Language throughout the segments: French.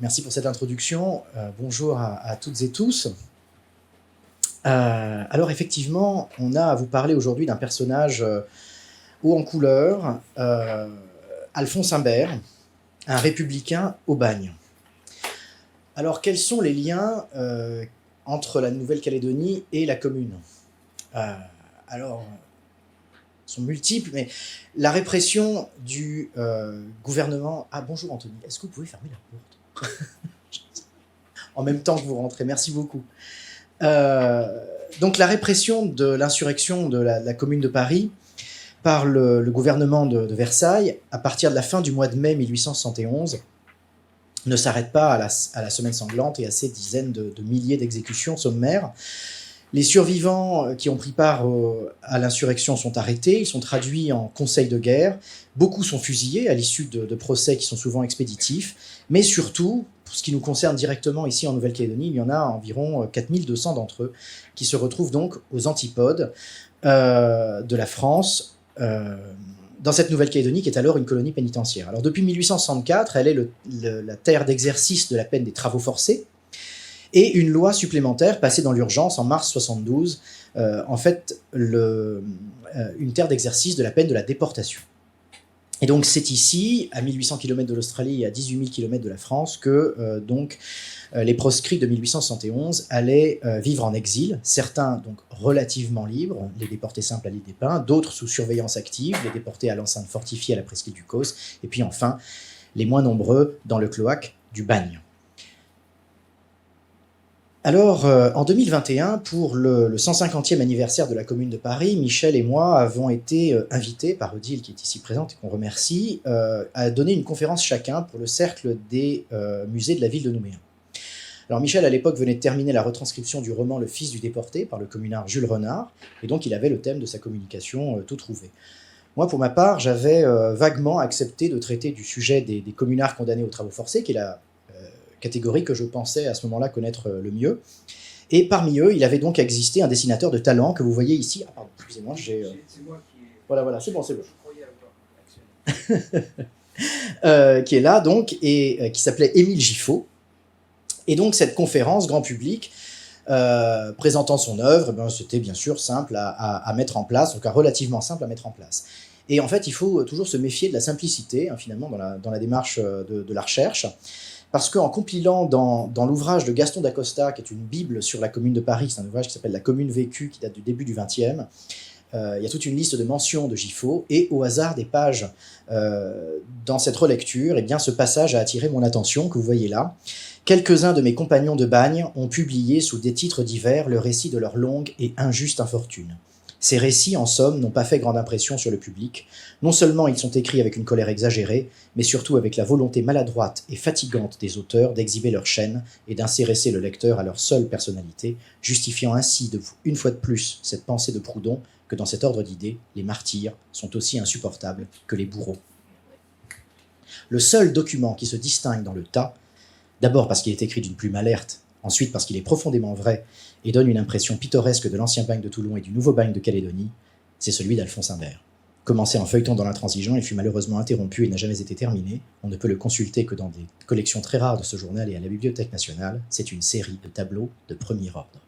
Merci pour cette introduction. Bonjour à toutes et tous. Alors effectivement, on a à vous parler aujourd'hui d'un personnage haut en couleur, Alphonse Imbert, un républicain au bagne. Alors quels sont les liens entre la Nouvelle-Calédonie et la commune? Alors, sont multiples, mais la répression du gouvernement... Ah, bonjour Anthony, est-ce que vous pouvez fermer la porte? En même temps que vous rentrez, merci beaucoup. Donc la répression de l'insurrection de la Commune de Paris par le gouvernement de Versailles, à partir de la fin du mois de mai 1871, ne s'arrête pas à la Semaine sanglante et à ces dizaines de milliers d'exécutions sommaires. Les survivants qui ont pris part à l'insurrection sont arrêtés, ils sont traduits en conseil de guerre, beaucoup sont fusillés à l'issue de procès qui sont souvent expéditifs, mais surtout, pour ce qui nous concerne directement ici en Nouvelle-Calédonie, il y en a environ 4200 d'entre eux qui se retrouvent donc aux antipodes de la France, dans cette Nouvelle-Calédonie qui est alors une colonie pénitentiaire. Alors depuis 1864, elle est la terre d'exercice de la peine des travaux forcés, et une loi supplémentaire passée dans l'urgence en mars 72, en fait une terre d'exercice de la peine de la déportation. Et donc c'est ici, à 1800 km de l'Australie et à 18 000 km de la France, que les proscrits de 1871 allaient vivre en exil, certains donc relativement libres, les déportés simples à l'île des Pins, d'autres sous surveillance active, les déportés à l'enceinte fortifiée à la presqu'île du Causse, et puis enfin les moins nombreux dans le cloaque du Bagne. Alors, en 2021, pour le 150e anniversaire de la Commune de Paris, Michel et moi avons été invités par Odile, qui est ici présente et qu'on remercie, à donner une conférence chacun pour le cercle des musées de la ville de Nouméa. Alors Michel, à l'époque, venait de terminer la retranscription du roman Le Fils du déporté par le communard Jules Renard, et donc il avait le thème de sa communication tout trouvé. Moi, pour ma part, j'avais vaguement accepté de traiter du sujet des communards condamnés aux travaux forcés, qui est la catégorie que je pensais à ce moment-là connaître le mieux. Et parmi eux, il avait donc existé un dessinateur de talent que vous voyez ici. Ah pardon, excusez-moi, j'ai... C'est moi qui... Voilà, c'est bon, c'est bon. Qui est là, donc, et qui s'appelait Émile Giffot. Et donc, cette conférence, grand public, présentant son œuvre, c'était bien sûr simple à mettre en place, donc relativement simple à mettre en place. Et en fait, il faut toujours se méfier de la simplicité, finalement, dans la démarche de la recherche, parce qu'en compilant dans l'ouvrage de Gaston d'Acosta, qui est une bible sur la Commune de Paris, c'est un ouvrage qui s'appelle La Commune vécue, qui date du début du XXe, il y a toute une liste de mentions de Giffot, et au hasard des pages dans cette relecture, eh bien, ce passage a attiré mon attention, que vous voyez là. Quelques-uns de mes compagnons de bagne ont publié sous des titres divers le récit de leur longue et injuste infortune. Ces récits, en somme, n'ont pas fait grande impression sur le public. Non seulement ils sont écrits avec une colère exagérée, mais surtout avec la volonté maladroite et fatigante des auteurs d'exhiber leur chaîne et d'insérer le lecteur à leur seule personnalité, justifiant ainsi, une fois de plus, cette pensée de Proudhon que dans cet ordre d'idées, les martyrs sont aussi insupportables que les bourreaux. Le seul document qui se distingue dans le tas, d'abord parce qu'il est écrit d'une plume alerte, ensuite parce qu'il est profondément vrai et donne une impression pittoresque de l'ancien bagne de Toulon et du nouveau bagne de Calédonie, c'est celui d'Alphonse Imbert. Commencé en feuilleton dans l'Intransigeant, il fut malheureusement interrompu et n'a jamais été terminé. On ne peut le consulter que dans des collections très rares de ce journal et à la Bibliothèque nationale. C'est une série de tableaux de premier ordre.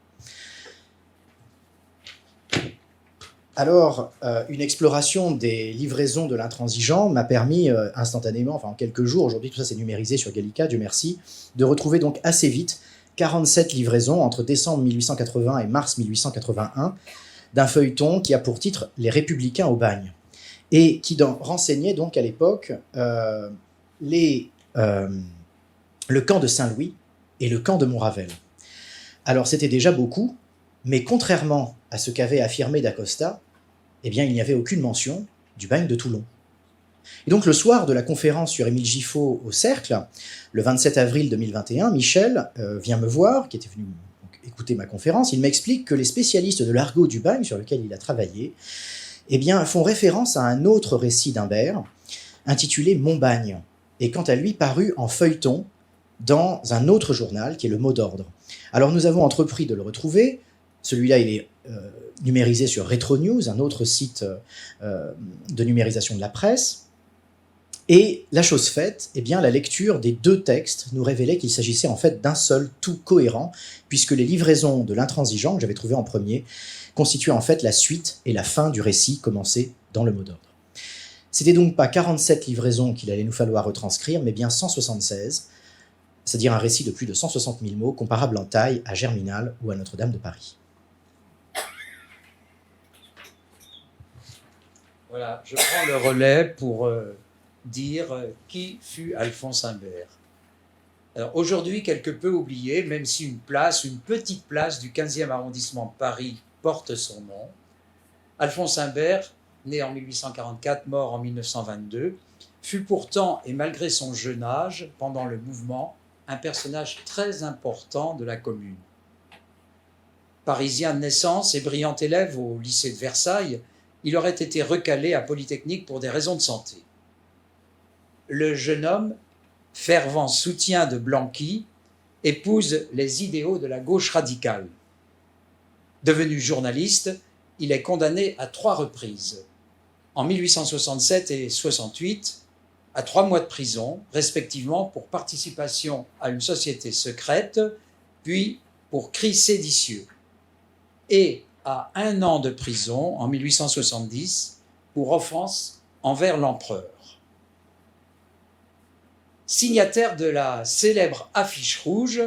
Alors, une exploration des livraisons de l'Intransigeant m'a permis instantanément, en quelques jours, aujourd'hui tout ça c'est numérisé sur Gallica, Dieu merci, de retrouver donc assez vite 47 livraisons entre décembre 1880 et mars 1881 d'un feuilleton qui a pour titre « Les Républicains au bagne » et qui renseignait donc à l'époque le camp de Saint-Louis et le camp de Montravel. Alors c'était déjà beaucoup, mais contrairement à ce qu'avait affirmé d'Acosta, eh bien, il n'y avait aucune mention du bagne de Toulon. Et donc, le soir de la conférence sur Émile Giffot au Cercle, le 27 avril 2021, Michel vient me voir, qui était venu écouter ma conférence. Il m'explique que les spécialistes de l'argot du bagne, sur lequel il a travaillé, eh bien, font référence à un autre récit d'Imbert, intitulé Mon bagne, et quant à lui, paru en feuilleton dans un autre journal, qui est le Mot d'Ordre. Alors, nous avons entrepris de le retrouver. Celui-là, il est numérisé sur Retro News, un autre site de numérisation de la presse. Et la chose faite, eh bien, la lecture des deux textes nous révélait qu'il s'agissait en fait d'un seul tout cohérent, puisque les livraisons de l'intransigeant que j'avais trouvé en premier constituaient en fait la suite et la fin du récit commencé dans le mot d'ordre. C'était donc pas 47 livraisons qu'il allait nous falloir retranscrire, mais bien 176, c'est-à-dire un récit de plus de 160 000 mots, comparable en taille à Germinal ou à Notre-Dame de Paris. Voilà, je prends le relais pour dire qui fut Alphonse Imbert. Alors aujourd'hui, quelque peu oublié, même si une petite place du 15e arrondissement de Paris porte son nom, Alphonse Imbert, né en 1844, mort en 1922, fut pourtant, et malgré son jeune âge, pendant le mouvement, un personnage très important de la Commune. Parisien de naissance et brillant élève au lycée de Versailles, il aurait été recalé à Polytechnique pour des raisons de santé. Le jeune homme, fervent soutien de Blanqui, épouse les idéaux de la gauche radicale. Devenu journaliste, il est condamné à 3 reprises, en 1867 et 68, à 3 mois de prison, respectivement pour participation à une société secrète, puis pour cris séditieux, et à 1 an de prison en 1870 pour offense envers l'empereur. Signataire de la célèbre affiche rouge,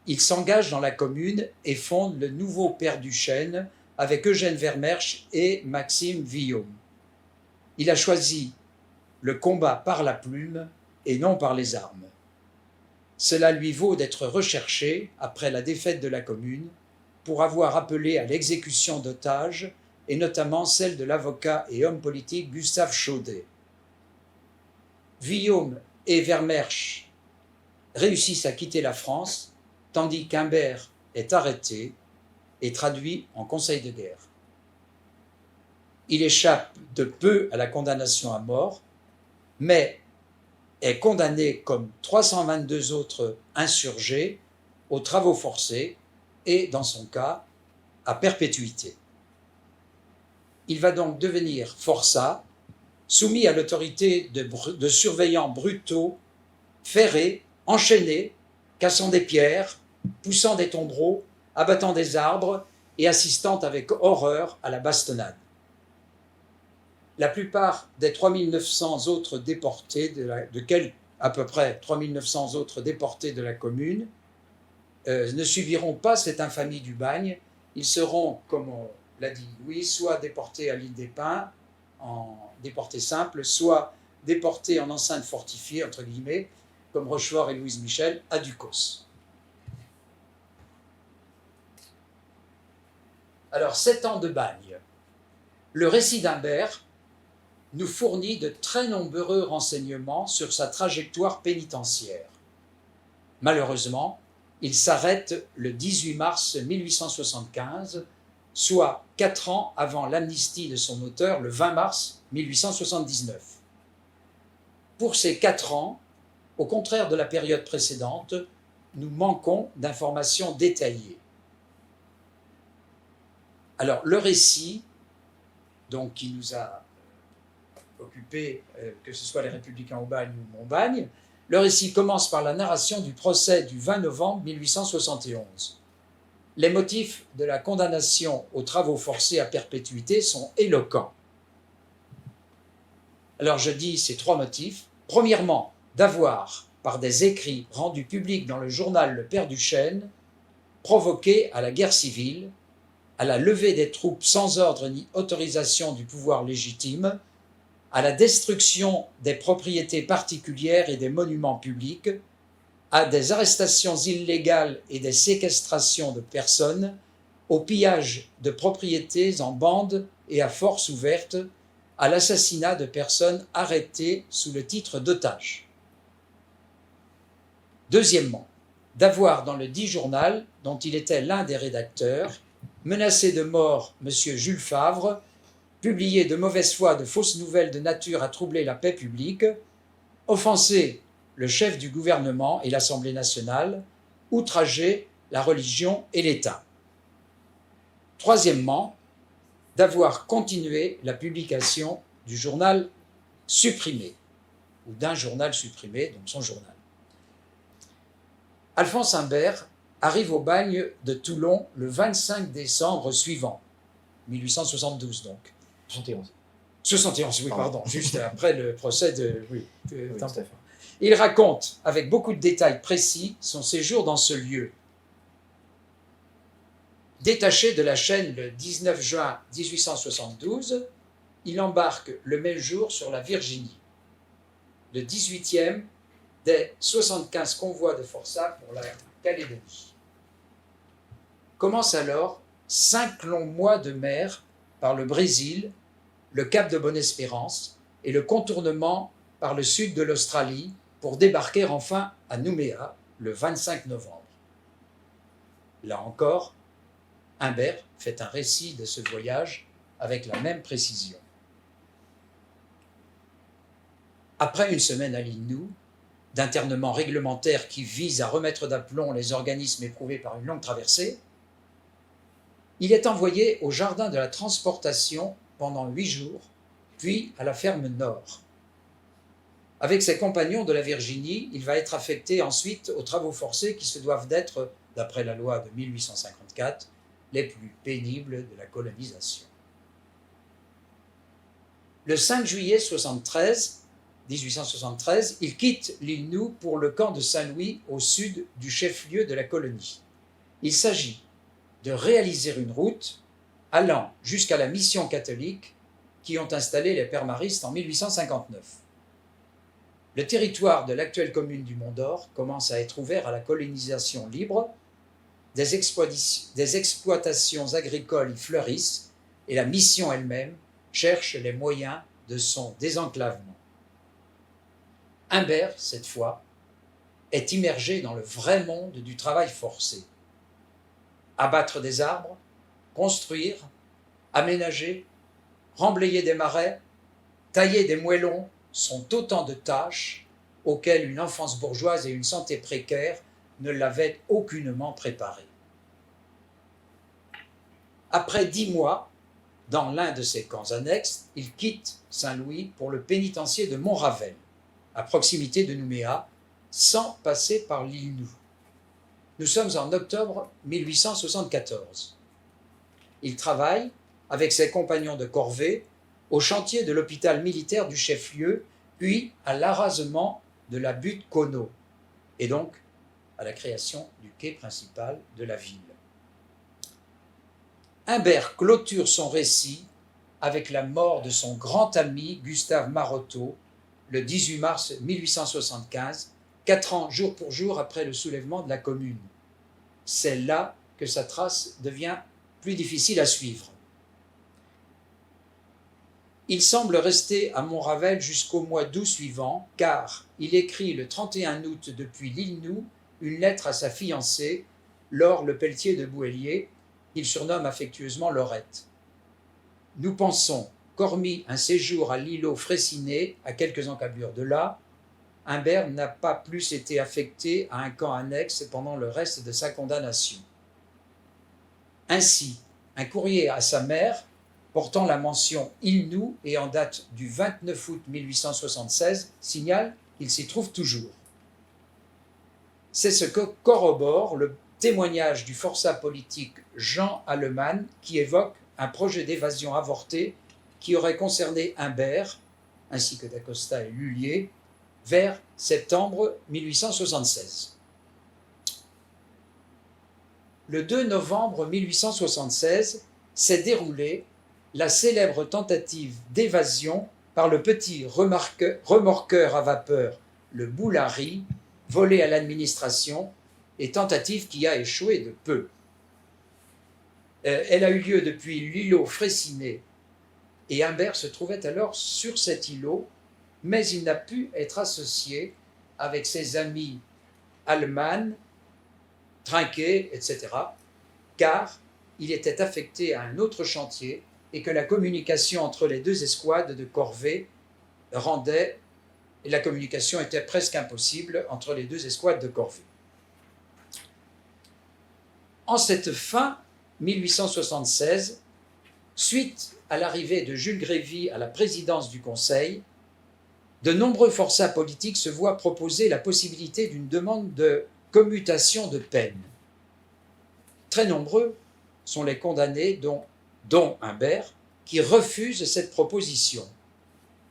il s'engage dans la Commune et fonde le nouveau Père Duchesne avec Eugène Vermersch et Maxime Villaume. Il a choisi le combat par la plume et non par les armes. Cela lui vaut d'être recherché, après la défaite de la Commune, pour avoir appelé à l'exécution d'otages, et notamment celle de l'avocat et homme politique Gustave Chaudet. Villaume et Vermersch réussissent à quitter la France, tandis qu'Imbert est arrêté et traduit en conseil de guerre. Il échappe de peu à la condamnation à mort, mais est condamné comme 322 autres insurgés aux travaux forcés et, dans son cas, à perpétuité. Il va donc devenir forçat, soumis à l'autorité de surveillants brutaux, ferrés, enchaînés, cassant des pierres, poussant des tombereaux, abattant des arbres et assistant avec horreur à la bastonnade. La plupart des 3900 autres déportés, à peu près 3900 autres déportés de la Commune, ne subiront pas cette infamie du bagne. Ils seront, comme on l'a dit Louis, soit déportés à l'île des Pins, en déportés simples, soit déportés en enceinte fortifiée, entre guillemets, comme Rochefort et Louise Michel, à Ducos. Alors, 7 ans de bagne. Le récit d'Imbert nous fournit de très nombreux renseignements sur sa trajectoire pénitentiaire. Malheureusement, il s'arrête le 18 mars 1875, soit 4 ans avant l'amnistie de son auteur, le 20 mars 1879. Pour ces 4 ans, au contraire de la période précédente, nous manquons d'informations détaillées. Alors, le récit, donc, qui nous a occupé, que ce soit les Républicains au bagne ou Montbagne, le récit commence par la narration du procès du 20 novembre 1871. Les motifs de la condamnation aux travaux forcés à perpétuité sont éloquents. Alors je dis ces 3 motifs. Premièrement, d'avoir, par des écrits rendus publics dans le journal Le Père Duchesne, provoqué à la guerre civile, à la levée des troupes sans ordre ni autorisation du pouvoir légitime, à la destruction des propriétés particulières et des monuments publics, à des arrestations illégales et des séquestrations de personnes, au pillage de propriétés en bande et à force ouverte, à l'assassinat de personnes arrêtées sous le titre d'otages. Deuxièmement, d'avoir dans le dit journal, dont il était l'un des rédacteurs, menacé de mort M. Jules Favre, publié de mauvaise foi de fausses nouvelles de nature à troubler la paix publique, offensé le chef du gouvernement et l'Assemblée nationale, outragé la religion et l'État. Troisièmement, d'avoir continué la publication du journal supprimé, ou d'un journal supprimé, donc son journal. Alphonse Imbert arrive au bagne de Toulon le 25 décembre suivant, 1872 donc. 71. 71, oui, pardon, juste après le procès de... Oui, Oui, tout à fait. Il raconte, avec beaucoup de détails précis, son séjour dans ce lieu. Détaché de la chaîne le 19 juin 1872, il embarque le même jour sur la Virginie, le 18e des 75 convois de forçats pour la Calédonie. Commence alors 5 longs mois de mer par le Brésil, le cap de Bonne-Espérance et le contournement par le sud de l'Australie pour débarquer enfin à Nouméa le 25 novembre. Là encore, Imbert fait un récit de ce voyage avec la même précision. Après une semaine à l'île Nou, d'internement réglementaire qui vise à remettre d'aplomb les organismes éprouvés par une longue traversée, il est envoyé au jardin de la transportation pendant 8 jours, puis à la ferme Nord. Avec ses compagnons de la Virginie, il va être affecté ensuite aux travaux forcés qui se doivent d'être, d'après la loi de 1854, les plus pénibles de la colonisation. Le 5 juillet 1873, il quitte l'île Nou pour le camp de Saint-Louis au sud du chef-lieu de la colonie. Il s'agit de réaliser une route allant jusqu'à la mission catholique qui ont installé les pères maristes en 1859. Le territoire de l'actuelle commune du Mont-d'Or commence à être ouvert à la colonisation libre, des exploitations agricoles y fleurissent et la mission elle-même cherche les moyens de son désenclavement. Imbert, cette fois, est immergé dans le vrai monde du travail forcé. Abattre des arbres, construire, aménager, remblayer des marais, tailler des moellons sont autant de tâches auxquelles une enfance bourgeoise et une santé précaire ne l'avaient aucunement préparé. Après 10 mois, dans l'un de ses camps annexes, il quitte Saint-Louis pour le pénitencier de Montravel, à proximité de Nouméa, sans passer par l'île Nou. Nous sommes en octobre 1874. Il travaille, avec ses compagnons de corvée, au chantier de l'hôpital militaire du chef-lieu, puis à l'arasement de la butte Conneau, et donc à la création du quai principal de la ville. Imbert clôture son récit avec la mort de son grand ami Gustave Marotteau, le 18 mars 1875, 4 ans jour pour jour après le soulèvement de la Commune. C'est là que sa trace devient plus difficile à suivre. Il semble rester à Montravel jusqu'au mois d'août suivant, car il écrit le 31 août depuis l'île Nou une lettre à sa fiancée, Laure Lepelletier de Bouhélier, qu'il surnomme affectueusement Laurette. Nous pensons qu'hormis un séjour à l'îlot Fraissinet, à quelques encablures de là, Imbert n'a pas plus été affecté à un camp annexe pendant le reste de sa condamnation. Ainsi, un courrier à sa mère, portant la mention île Nou et en date du 29 août 1876, signale qu'il s'y trouve toujours. C'est ce que corrobore le témoignage du forçat politique Jean Allemann qui évoque un projet d'évasion avorté qui aurait concerné Imbert, ainsi que d'Acosta et Lullier, vers septembre 1876. Le 2 novembre 1876 s'est déroulée la célèbre tentative d'évasion par le petit remorqueur à vapeur, le Boulari, volé à l'administration, et tentative qui a échoué de peu. Elle a eu lieu depuis l'îlot Fraissinet, et Imbert se trouvait alors sur cet îlot, mais il n'a pu être associé avec ses amis Allemann, Trinquet, etc., car il était affecté à un autre chantier et que la communication entre les deux escouades de corvée rendait, et la communication était presque impossible entre les deux escouades de corvée. En cette fin 1876, suite à l'arrivée de Jules Grévy à la présidence du Conseil, de nombreux forçats politiques se voient proposer la possibilité d'une demande de commutation de peine. Très nombreux sont les condamnés, dont Humbert, qui refusent cette proposition.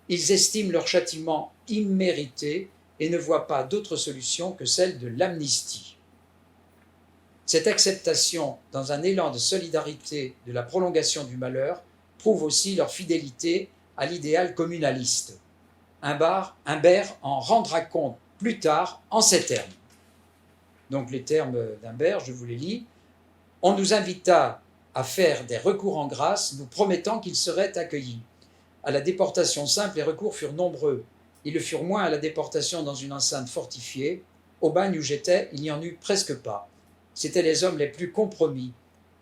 Ils estiment leur châtiment immérité et ne voient pas d'autre solution que celle de l'amnistie. Cette acceptation, dans un élan de solidarité de la prolongation du malheur, prouve aussi leur fidélité à l'idéal communaliste. Humbert en rendra compte plus tard en ces termes. Donc les termes d'Humbert, je vous les lis. On nous invita à faire des recours en grâce, nous promettant qu'ils seraient accueillis. À la déportation simple, les recours furent nombreux. Ils le furent moins à la déportation dans une enceinte fortifiée. Au bagne où j'étais, il n'y en eut presque pas. C'étaient les hommes les plus compromis.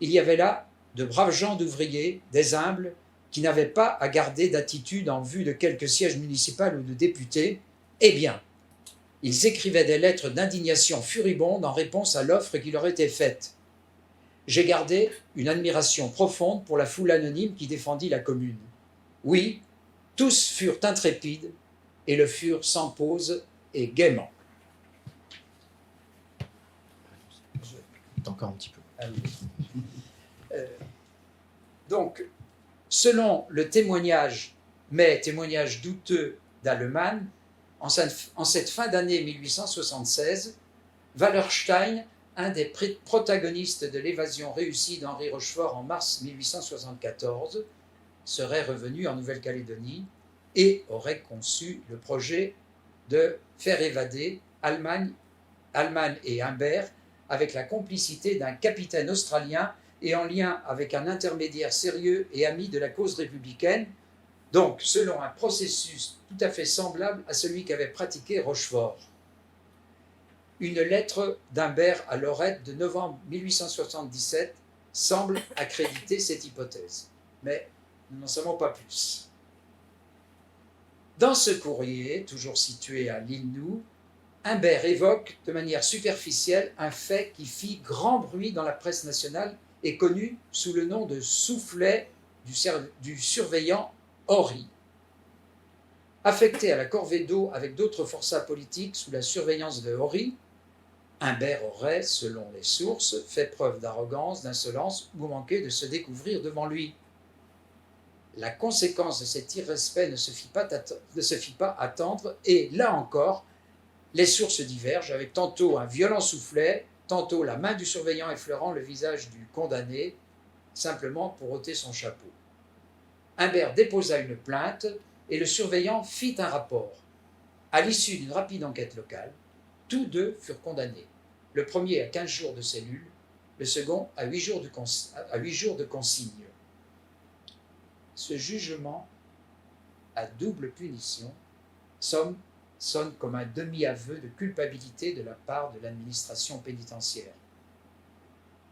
Il y avait là de braves gens d'ouvriers, des humbles, qui n'avaient pas à garder d'attitude en vue de quelque siège municipal ou de député. Eh bien, ils écrivaient des lettres d'indignation furibonde en réponse à l'offre qui leur était faite. J'ai gardé une admiration profonde pour la foule anonyme qui défendit la commune. Oui, tous furent intrépides et le furent sans pause et gaiement. Encore un petit peu. Ah oui. Donc, selon le témoignage, mais témoignage douteux d'Allemann, en cette fin d'année 1876, Wallerstein, un des protagonistes de l'évasion réussie d'Henri Rochefort en mars 1874, serait revenu en Nouvelle-Calédonie et aurait conçu le projet de faire évader Allemagne et Humbert avec la complicité d'un capitaine australien et en lien avec un intermédiaire sérieux et ami de la cause républicaine, donc selon un processus tout à fait semblable à celui qu'avait pratiqué Rochefort. Une lettre d'Humbert à Lorette de novembre 1877 semble accréditer cette hypothèse, mais nous n'en savons pas plus. Dans ce courrier, toujours situé à l'île Nou, Humbert évoque de manière superficielle un fait qui fit grand bruit dans la presse nationale et connu sous le nom de soufflet du surveillant Horry. Affecté à la corvée d'eau avec d'autres forçats politiques sous la surveillance de Horry, Humbert aurait, selon les sources, fait preuve d'arrogance, d'insolence ou manqué de se découvrir devant lui. La conséquence de cet irrespect ne se fit pas attendre et, là encore, les sources divergent avec tantôt un violent soufflet, tantôt la main du surveillant effleurant le visage du condamné, simplement pour ôter son chapeau. Humbert déposa une plainte et le surveillant fit un rapport. À l'issue d'une rapide enquête locale, tous deux furent condamnés. Le premier à 15 jours de cellule, le second à 8 jours de consigne. Ce jugement à double punition sonne comme un demi-aveu de culpabilité de la part de l'administration pénitentiaire.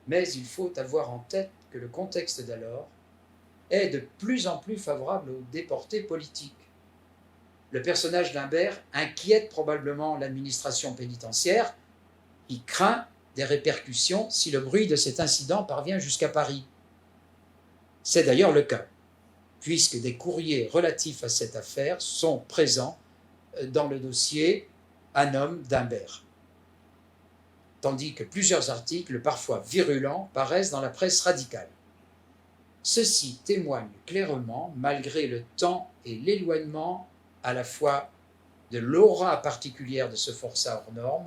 Mais il faut avoir en tête que le contexte d'alors est de plus en plus favorable aux déportés politiques. Le personnage d'Humbert inquiète probablement l'administration pénitentiaire qui craint des répercussions si le bruit de cet incident parvient jusqu'à Paris. C'est d'ailleurs le cas, puisque des courriers relatifs à cette affaire sont présents dans le dossier Un homme d'Humbert, tandis que plusieurs articles, parfois virulents, paraissent dans la presse radicale. Ceci témoigne clairement, malgré le temps et l'éloignement à la fois de l'aura particulière de ce forçat hors norme,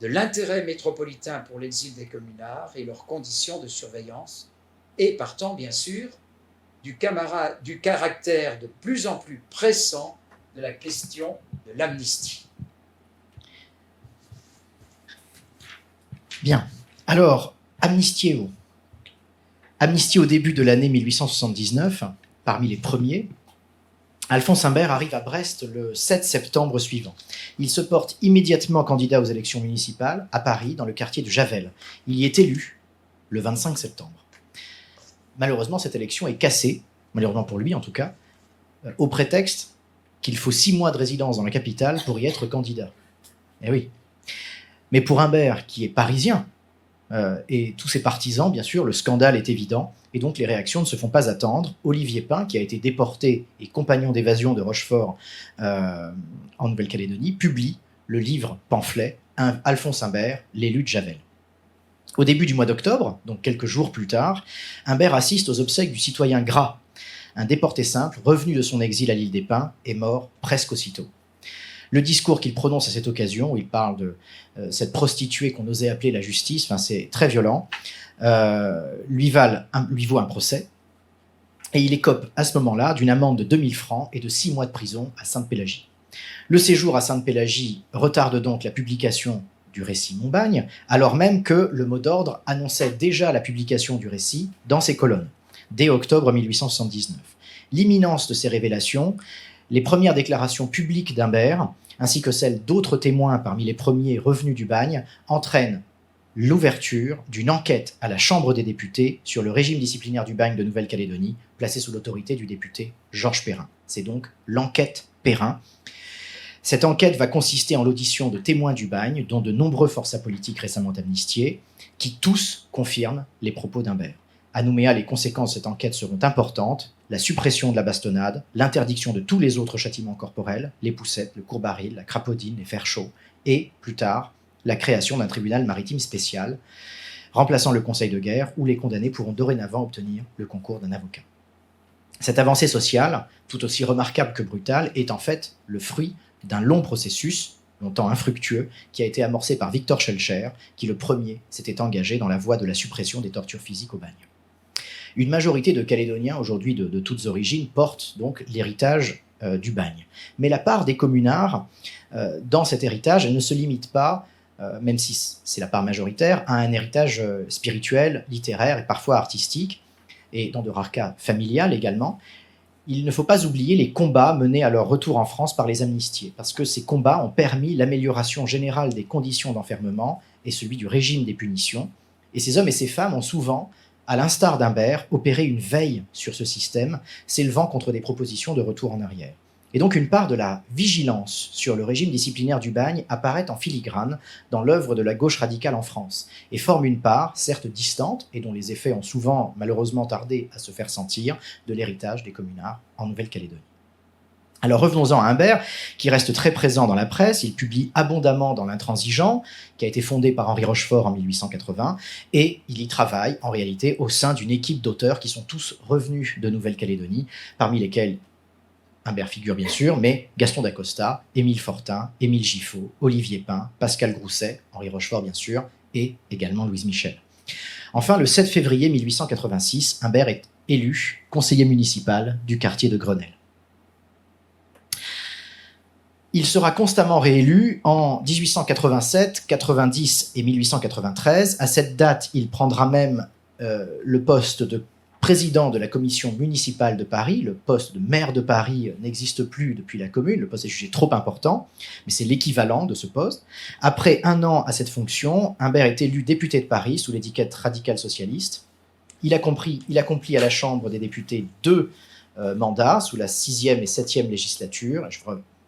de l'intérêt métropolitain pour l'exil des communards et leurs conditions de surveillance, et partant bien sûr du caractère de plus en plus pressant de la question de l'amnistie. Bien. Alors, amnistie au début de l'année 1879, parmi les premiers, Alphonse Humbert arrive à Brest le 7 septembre suivant. Il se porte immédiatement candidat aux élections municipales à Paris, dans le quartier de Javel. Il y est élu le 25 septembre. Malheureusement, cette élection est cassée, malheureusement pour lui en tout cas, au prétexte qu'il faut 6 mois de résidence dans la capitale pour y être candidat. Eh oui. Mais pour Humbert, qui est parisien, et tous ses partisans, bien sûr, le scandale est évident, et donc les réactions ne se font pas attendre. Olivier Pin, qui a été déporté et compagnon d'évasion de Rochefort en Nouvelle-Calédonie, publie le livre pamphlet Alphonse Imbert, l'élu de Javel. Au début du mois d'octobre, donc quelques jours plus tard, Imbert assiste aux obsèques du citoyen Gras, un déporté simple revenu de son exil à l'île des Pins et mort presque aussitôt. Le discours qu'il prononce à cette occasion, où il parle de cette prostituée qu'on osait appeler la justice, enfin, c'est très violent, lui vaut un procès, et il écope à ce moment-là d'une amende de 2000 francs et de 6 mois de prison à Sainte-Pélagie. Le séjour à Sainte-Pélagie retarde donc la publication du récit Montbagne, alors même que le mot d'ordre annonçait déjà la publication du récit dans ses colonnes, dès octobre 1879. L'imminence de ces révélations, les premières déclarations publiques d'Imbert, ainsi que celles d'autres témoins parmi les premiers revenus du bagne, entraînent l'ouverture d'une enquête à la Chambre des députés sur le régime disciplinaire du bagne de Nouvelle-Calédonie, placée sous l'autorité du député Georges Perrin. C'est donc l'enquête Perrin. Cette enquête va consister en l'audition de témoins du bagne, dont de nombreux forçats politiques récemment amnistiés, qui tous confirment les propos d'Imbert. À Nouméa, les conséquences de cette enquête seront importantes. La suppression de la bastonnade, l'interdiction de tous les autres châtiments corporels, les poussettes, le courbaril, la crapaudine, les fers chauds, et, plus tard, la création d'un tribunal maritime spécial, remplaçant le conseil de guerre, où les condamnés pourront dorénavant obtenir le concours d'un avocat. Cette avancée sociale, tout aussi remarquable que brutale, est en fait le fruit d'un long processus, longtemps infructueux, qui a été amorcé par Victor Schœlcher, qui le premier s'était engagé dans la voie de la suppression des tortures physiques au bagne. Une majorité de Calédoniens, aujourd'hui de toutes origines, portent donc l'héritage du bagne. Mais la part des communards dans cet héritage, elle ne se limite pas, même si c'est la part majoritaire, à un héritage spirituel, littéraire et parfois artistique, et dans de rares cas familial également. Il ne faut pas oublier les combats menés à leur retour en France par les amnistiés, parce que ces combats ont permis l'amélioration générale des conditions d'enfermement et celui du régime des punitions. Et ces hommes et ces femmes ont souvent, à l'instar d'Imbert, opéré une veille sur ce système, s'élevant contre des propositions de retour en arrière. Et donc une part de la vigilance sur le régime disciplinaire du bagne apparaît en filigrane dans l'œuvre de la gauche radicale en France, et forme une part, certes distante, et dont les effets ont souvent malheureusement tardé à se faire sentir, de l'héritage des communards en Nouvelle-Calédonie. Alors revenons-en à Imbert, qui reste très présent dans la presse. Il publie abondamment dans l'Intransigeant, qui a été fondé par Henri Rochefort en 1880, et il y travaille en réalité au sein d'une équipe d'auteurs qui sont tous revenus de Nouvelle-Calédonie, parmi lesquels Imbert figure bien sûr, mais Gaston d'Acosta, Émile Fortin, Émile Giffot, Olivier Pin, Pascal Grousset, Henri Rochefort bien sûr, et également Louise Michel. Enfin, le 7 février 1886, Imbert est élu conseiller municipal du quartier de Grenelle. Il sera constamment réélu en 1887, 90 et 1893. À cette date, il prendra même le poste de président de la commission municipale de Paris. Le poste de maire de Paris n'existe plus depuis la Commune, le poste est jugé trop important, mais c'est l'équivalent de ce poste. Après un an à cette fonction, Imbert est élu député de Paris sous l'étiquette radicale socialiste. Il accomplit à la Chambre des députés 2 mandats sous la 6e et 7e législature.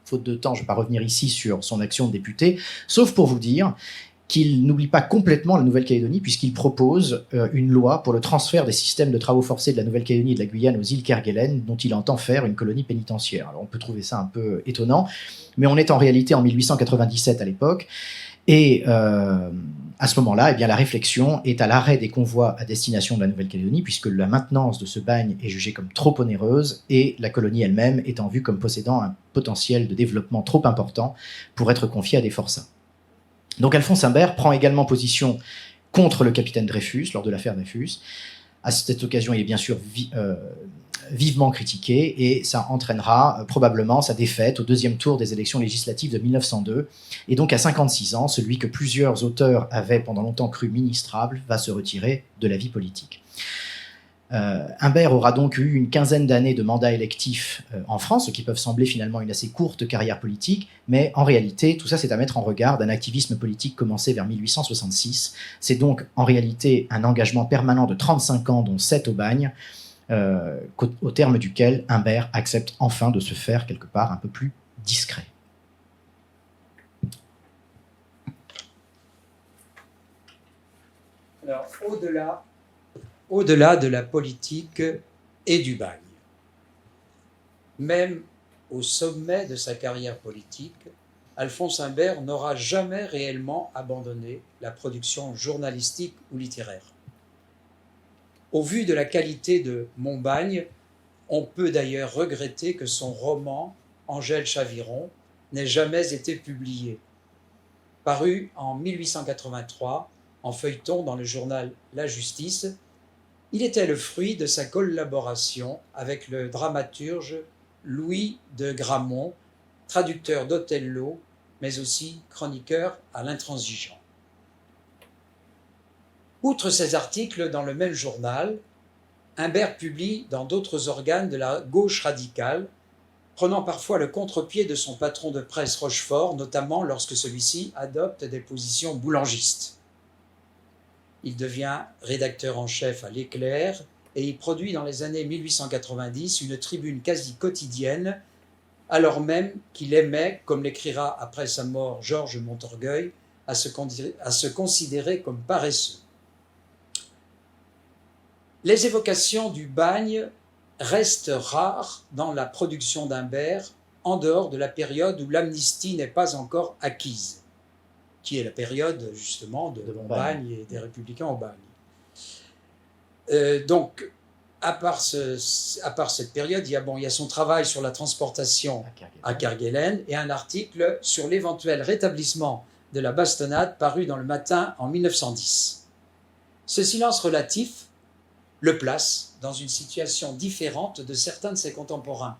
Faute de temps, je ne vais pas revenir ici sur son action de député, sauf pour vous dire qu'il n'oublie pas complètement la Nouvelle-Calédonie, puisqu'il propose une loi pour le transfert des systèmes de travaux forcés de la Nouvelle-Calédonie et de la Guyane aux îles Kerguelen, dont il entend faire une colonie pénitentiaire. Alors on peut trouver ça un peu étonnant, mais on est en réalité en 1897 à l'époque, et à ce moment-là, eh bien, la réflexion est à l'arrêt des convois à destination de la Nouvelle-Calédonie, puisque la maintenance de ce bagne est jugée comme trop onéreuse, et la colonie elle-même étant vue comme possédant un potentiel de développement trop important pour être confiée à des forçats. Donc Alphonse Imbert prend également position contre le capitaine Dreyfus lors de l'affaire Dreyfus. À cette occasion, il est bien sûr vivement critiqué, et ça entraînera probablement sa défaite au 2e tour des élections législatives de 1902. Et donc à 56 ans, celui que plusieurs auteurs avaient pendant longtemps cru ministrable va se retirer de la vie politique. Imbert aura donc eu une quinzaine d'années de mandat électif en France, ce qui peuvent sembler finalement une assez courte carrière politique, mais en réalité, tout ça c'est à mettre en regard d'un activisme politique commencé vers 1866. C'est donc en réalité un engagement permanent de 35 ans, dont 7 au bagne, au terme duquel Imbert accepte enfin de se faire quelque part un peu plus discret. Alors, au-delà de la politique et du bagne, même au sommet de sa carrière politique, Alphonse Imbert n'aura jamais réellement abandonné la production journalistique ou littéraire. Au vu de la qualité de Montbagne, on peut d'ailleurs regretter que son roman « Angèle Chaviron » n'ait jamais été publié. Paru en 1883, en feuilleton dans le journal La Justice, il était le fruit de sa collaboration avec le dramaturge Louis de Gramont, traducteur d'Othello, mais aussi chroniqueur à l'Intransigeant. Outre ses articles dans le même journal, Imbert publie dans d'autres organes de la gauche radicale, prenant parfois le contre-pied de son patron de presse Rochefort, notamment lorsque celui-ci adopte des positions boulangistes. Il devient rédacteur en chef à l'Éclair et y produit dans les années 1890 une tribune quasi quotidienne, alors même qu'il aimait, comme l'écrira après sa mort Georges Montorgueil, à se considérer comme paresseux. Les évocations du bagne restent rares dans la production d'Imbert, en dehors de la période où l'amnistie n'est pas encore acquise, qui est la période justement de Montbagne et des Républicains au bagne. Donc, à part cette période, il y a son travail sur la transportation à Kerguelen et un article sur l'éventuel rétablissement de la bastonnade paru dans Le Matin en 1910. Ce silence relatif le place dans une situation différente de certains de ses contemporains.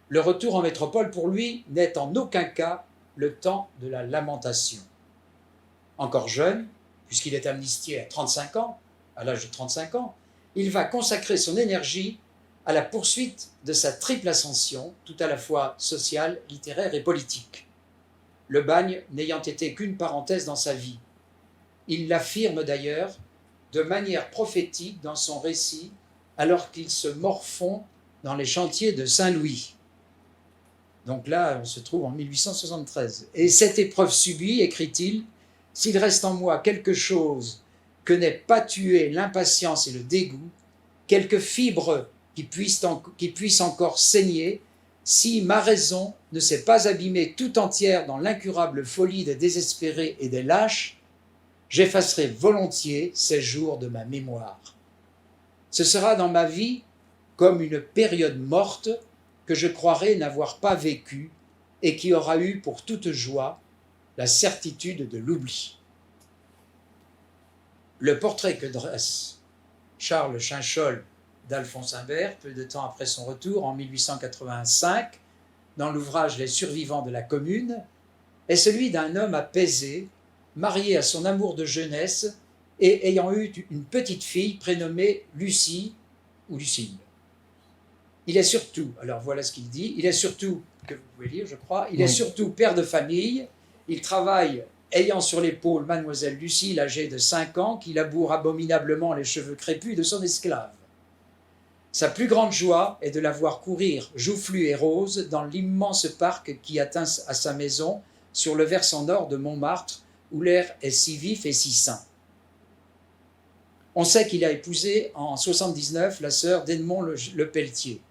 Le retour en métropole, pour lui, n'est en aucun cas le temps de la lamentation. Encore jeune, puisqu'il est amnistié à 35 ans, à l'âge de 35 ans, il va consacrer son énergie à la poursuite de sa triple ascension, tout à la fois sociale, littéraire et politique. Le bagne n'ayant été qu'une parenthèse dans sa vie. Il l'affirme d'ailleurs de manière prophétique dans son récit, alors qu'il se morfond dans les chantiers de Saint-Louis. Donc là, on se trouve en 1873. Et cette épreuve subie, écrit-il, s'il reste en moi quelque chose que n'ait pas tué l'impatience et le dégoût, quelques fibres qui puissent encore saigner, si ma raison ne s'est pas abîmée tout entière dans l'incurable folie des désespérés et des lâches, j'effacerai volontiers ces jours de ma mémoire. Ce sera dans ma vie comme une période morte que je croirai n'avoir pas vécue et qui aura eu pour toute joie la certitude de l'oubli. Le portrait que dresse Charles Chinchol d'Alphonse Imbert, peu de temps après son retour, en 1885, dans l'ouvrage Les survivants de la Commune, est celui d'un homme apaisé, marié à son amour de jeunesse et ayant eu une petite fille prénommée Lucie ou Lucille. Il est surtout, alors voilà ce qu'il dit, il est surtout, que vous pouvez lire je crois, il est surtout père de famille, il travaille ayant sur l'épaule mademoiselle Lucille âgée de 5 ans qui laboure abominablement les cheveux crépus de son esclave. Sa plus grande joie est de la voir courir joufflue et rose dans l'immense parc qui atteint à sa maison sur le versant nord de Montmartre où l'air est si vif et si sain. On sait qu'il a épousé en 79 la sœur d'Edmond Le Pelletier.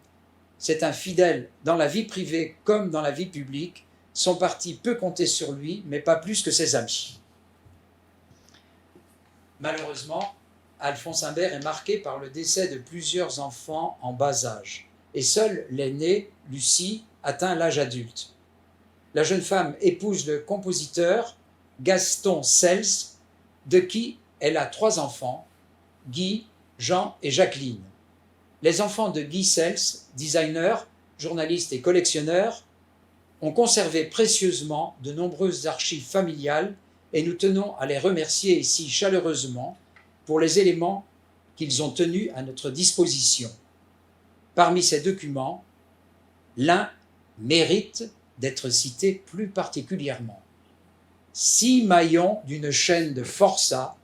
C'est un fidèle dans la vie privée comme dans la vie publique. Son parti peut compter sur lui, mais pas plus que ses amis. Malheureusement, Alphonse Imbert est marqué par le décès de plusieurs enfants en bas âge, et seule l'aînée, Lucie, atteint l'âge adulte. La jeune femme épouse le compositeur Gaston Cels, de qui elle a 3 enfants, Guy, Jean et Jacqueline. Les enfants de Guy Cels, designer, journaliste et collectionneur, ont conservé précieusement de nombreuses archives familiales et nous tenons à les remercier ici chaleureusement pour les éléments qu'ils ont tenus à notre disposition. Parmi ces documents, l'un mérite d'être cité plus particulièrement. 6 maillons d'une chaîne de forçat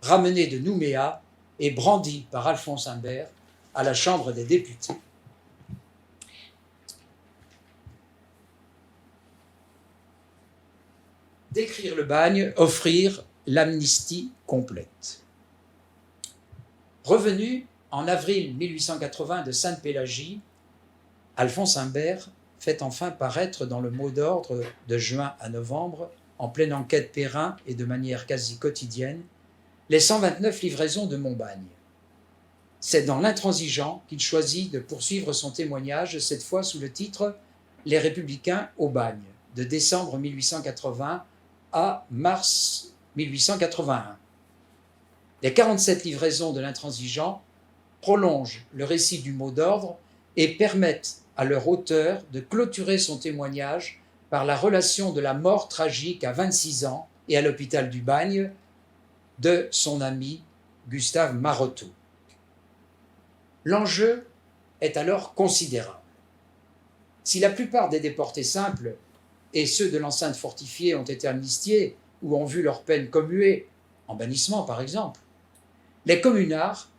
ramenés de Nouméa et brandis par Alphonse Imbert à la Chambre des députés. Décrire le bagne, offrir l'amnistie complète. Revenu en avril 1880 de Sainte-Pélagie, Alphonse Imbert fait enfin paraître dans le mot d'ordre de juin à novembre, en pleine enquête Perrin et de manière quasi quotidienne, les 129 livraisons de Montbagne. C'est dans l'Intransigeant qu'il choisit de poursuivre son témoignage, cette fois sous le titre « Les Républicains au bagne » de décembre 1880 à mars 1881. Les 47 livraisons de l'Intransigeant prolongent le récit du mot d'ordre et permettent à leur auteur de clôturer son témoignage par la relation de la mort tragique à 26 ans et à l'hôpital du Bagne de son ami Gustave Marotteau. L'enjeu est alors considérable. Si la plupart des déportés simples et ceux de l'enceinte fortifiée ont été amnistiés ou ont vu leur peine commuée, en bannissement par exemple, les communards,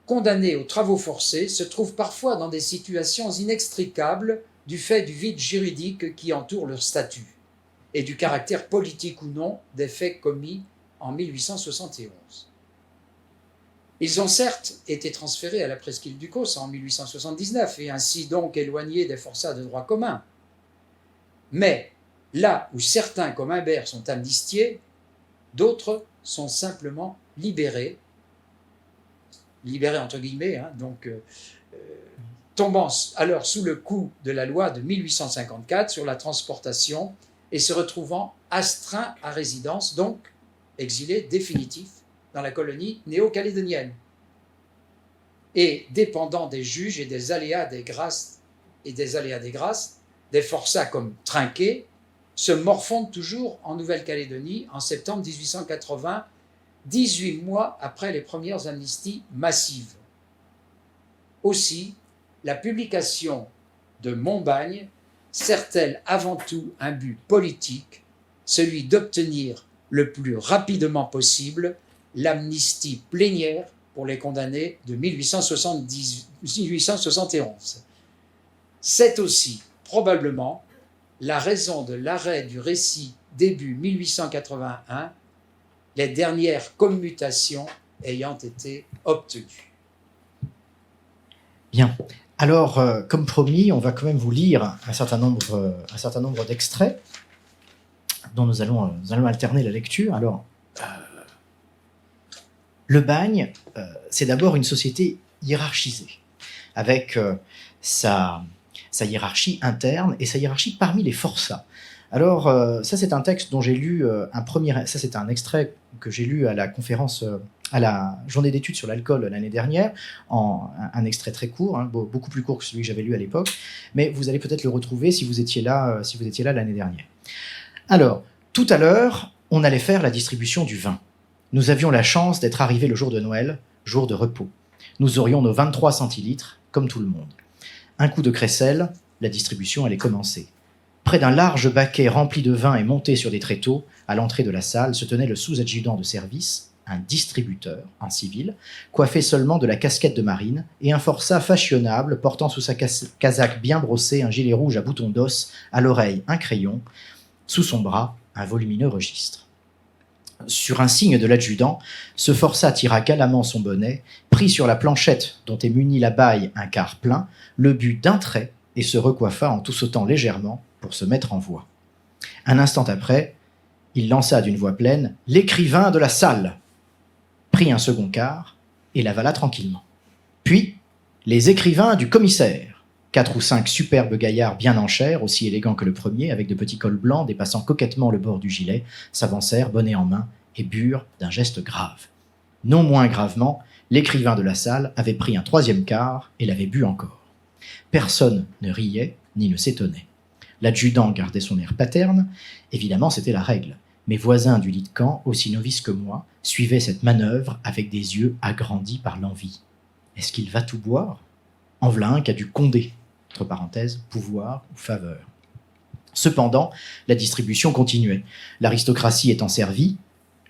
condamnés aux travaux forcés, se trouvent parfois dans des situations inextricables du fait du vide juridique qui entoure leur statut et du caractère politique ou non des faits commis en 1871. Ils ont certes été transférés à la presqu'île du Causse en 1879 et ainsi donc éloignés des forçats de droit commun. Mais là où certains comme Imbert sont amnistiés, d'autres sont simplement libérés entre guillemets, tombant alors sous le coup de la loi de 1854 sur la transportation et se retrouvant astreints à résidence, donc exilés définitifs dans la colonie néo-calédonienne, et dépendant des juges et des aléas des grâces, des forçats comme Trinquet, se morfondent toujours en Nouvelle-Calédonie en septembre 1880, 18 mois après les premières amnisties massives. Aussi, la publication de Montbagne sert-elle avant tout un but politique, celui d'obtenir le plus rapidement possible l'amnistie plénière pour les condamnés de 1871. C'est aussi probablement la raison de l'arrêt du récit début 1881, les dernières commutations ayant été obtenues. Bien. Alors, comme promis, on va quand même vous lire un certain nombre d'extraits dont nous allons alterner la lecture. Alors, le bagne, c'est d'abord une société hiérarchisée, avec sa hiérarchie interne et sa hiérarchie parmi les forçats. Alors, ça c'est un texte dont j'ai lu ça c'est un extrait que j'ai lu à la conférence, à la journée d'études sur l'alcool l'année dernière, un extrait très court, beaucoup plus court que celui que j'avais lu à l'époque, mais vous allez peut-être le retrouver si vous étiez là l'année dernière. Alors, tout à l'heure, on allait faire la distribution du vin. Nous avions la chance d'être arrivés le jour de Noël, jour de repos. Nous aurions nos 23 centilitres, comme tout le monde. Un coup de crécelle, la distribution allait commencer. Près d'un large baquet rempli de vin et monté sur des tréteaux, à l'entrée de la salle, se tenait le sous-adjudant de service, un distributeur, en civil, coiffé seulement de la casquette de marine, et un forçat fashionable, portant sous sa casaque bien brossée un gilet rouge à boutons d'os, à l'oreille un crayon, sous son bras un volumineux registre. Sur un signe de l'adjudant, ce forçat tira galamment son bonnet, prit sur la planchette dont est munie la baille un quart plein, le but d'un trait et se recoiffa en tout sautant légèrement pour se mettre en voie. Un instant après, il lança d'une voix pleine « L'écrivain de la salle !» prit un second quart et l'avala tranquillement. Puis, les écrivains du commissaire. 4 ou 5 superbes gaillards bien en chair, aussi élégants que le premier, avec de petits cols blancs dépassant coquettement le bord du gilet, s'avancèrent, bonnet en main, et burent d'un geste grave. Non moins gravement, l'écrivain de la salle avait pris un 3e quart et l'avait bu encore. Personne ne riait ni ne s'étonnait. L'adjudant gardait son air paterne, évidemment c'était la règle. Mes voisins du lit de camp, aussi novices que moi, suivaient cette manœuvre avec des yeux agrandis par l'envie. Est-ce qu'il va tout boire ? En v'là un qui a du Condé, entre parenthèses, pouvoir ou faveur. Cependant, la distribution continuait. L'aristocratie étant servie,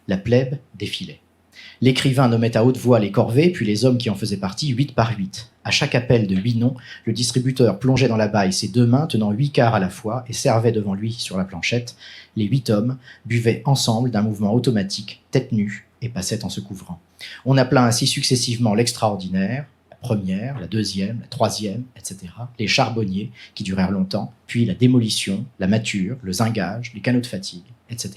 la plèbe défilait. L'écrivain nommait à haute voix les corvées, puis les hommes qui en faisaient partie, 8 par 8. À chaque appel de 8 noms, le distributeur plongeait dans la baille ses 2 mains tenant 8 quarts à la fois et servait devant lui sur la planchette. Les 8 hommes buvaient ensemble d'un mouvement automatique, tête nue, et passaient en se couvrant. On appela ainsi successivement l'extraordinaire, la première, la deuxième, la troisième, etc., les charbonniers, qui durèrent longtemps, puis la démolition, la mâture, le zingage, les canots de fatigue, etc.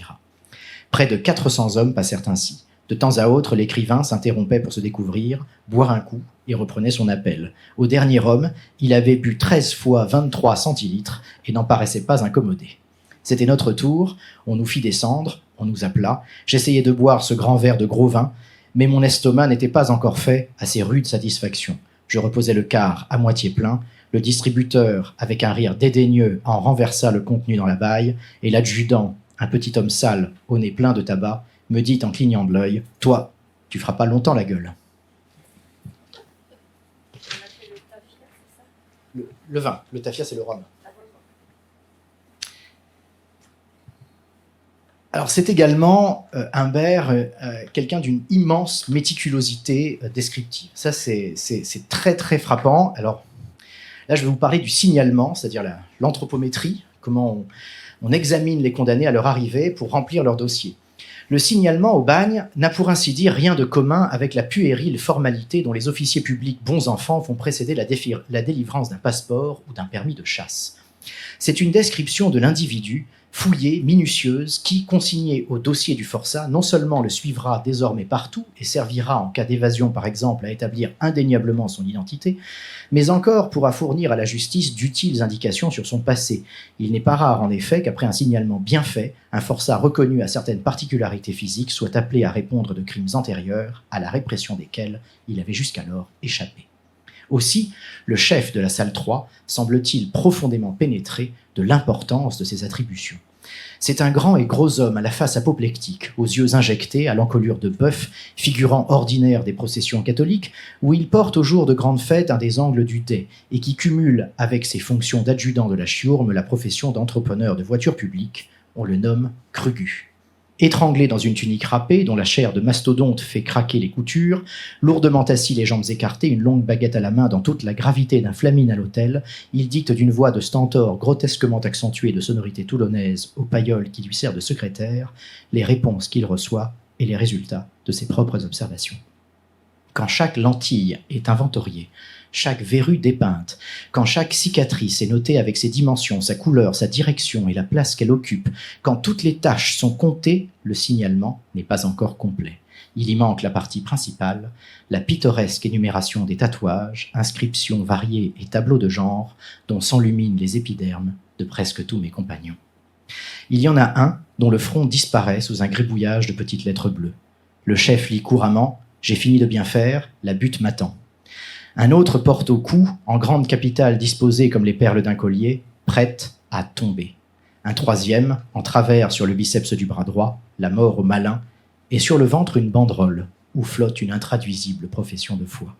Près de 400 hommes passèrent ainsi. De temps à autre, l'écrivain s'interrompait pour se découvrir, boire un coup et reprenait son appel. Au dernier homme, il avait bu 13 fois 23 centilitres et n'en paraissait pas incommodé. C'était notre tour, on nous fit descendre, on nous appela. J'essayais de boire ce grand verre de gros vin, mais mon estomac n'était pas encore fait à ces rudes satisfactions. Je reposais le quart à moitié plein, le distributeur, avec un rire dédaigneux, en renversa le contenu dans la baille, et l'adjudant, un petit homme sale, au nez plein de tabac, me dit en clignant de l'œil, « Toi, tu feras pas longtemps la gueule. » Le vin, le tafia, c'est le rhum. Alors c'est également, Humbert, quelqu'un d'une immense méticulosité descriptive. Ça, c'est très très frappant. Alors là, je vais vous parler du signalement, c'est-à-dire l'anthropométrie, comment on examine les condamnés à leur arrivée pour remplir leur dossier. Le signalement au bagne n'a pour ainsi dire rien de commun avec la puérile formalité dont les officiers publics bons enfants font précéder la délivrance d'un passeport ou d'un permis de chasse. C'est une description de l'individu, fouillée, minutieuse, qui, consignée au dossier du forçat, non seulement le suivra désormais partout et servira en cas d'évasion par exemple à établir indéniablement son identité, mais encore pourra fournir à la justice d'utiles indications sur son passé. Il n'est pas rare en effet qu'après un signalement bien fait, un forçat reconnu à certaines particularités physiques soit appelé à répondre de crimes antérieurs à la répression desquels il avait jusqu'alors échappé. Aussi, le chef de la salle 3 semble-t-il profondément pénétré de l'importance de ses attributions. C'est un grand et gros homme à la face apoplectique, aux yeux injectés, à l'encolure de bœuf, figurant ordinaire des processions catholiques, où il porte au jour de grandes fêtes un des angles du dais, et qui cumule avec ses fonctions d'adjudant de la chiourme la profession d'entrepreneur de voitures publiques. On le nomme Crugu. Étranglé dans une tunique râpée, dont la chair de mastodonte fait craquer les coutures, lourdement assis, les jambes écartées, une longue baguette à la main dans toute la gravité d'un flamine à l'hôtel, il dicte d'une voix de stentor grotesquement accentuée de sonorités toulonnaises au paillole qui lui sert de secrétaire, les réponses qu'il reçoit et les résultats de ses propres observations. Quand chaque lentille est inventoriée, chaque verrue dépeinte, quand chaque cicatrice est notée avec ses dimensions, sa couleur, sa direction et la place qu'elle occupe, quand toutes les tâches sont comptées, le signalement n'est pas encore complet. Il y manque la partie principale, la pittoresque énumération des tatouages, inscriptions variées et tableaux de genre dont s'enluminent les épidermes de presque tous mes compagnons. Il y en a un dont le front disparaît sous un gribouillage de petites lettres bleues. Le chef lit couramment « J'ai fini de bien faire, la butte m'attend ». Un autre porte au cou, en grande capitale disposée comme les perles d'un collier, prête à tomber. Un troisième, en travers sur le biceps du bras droit, la mort au malin, et sur le ventre une banderole, où flotte une intraduisible profession de foi.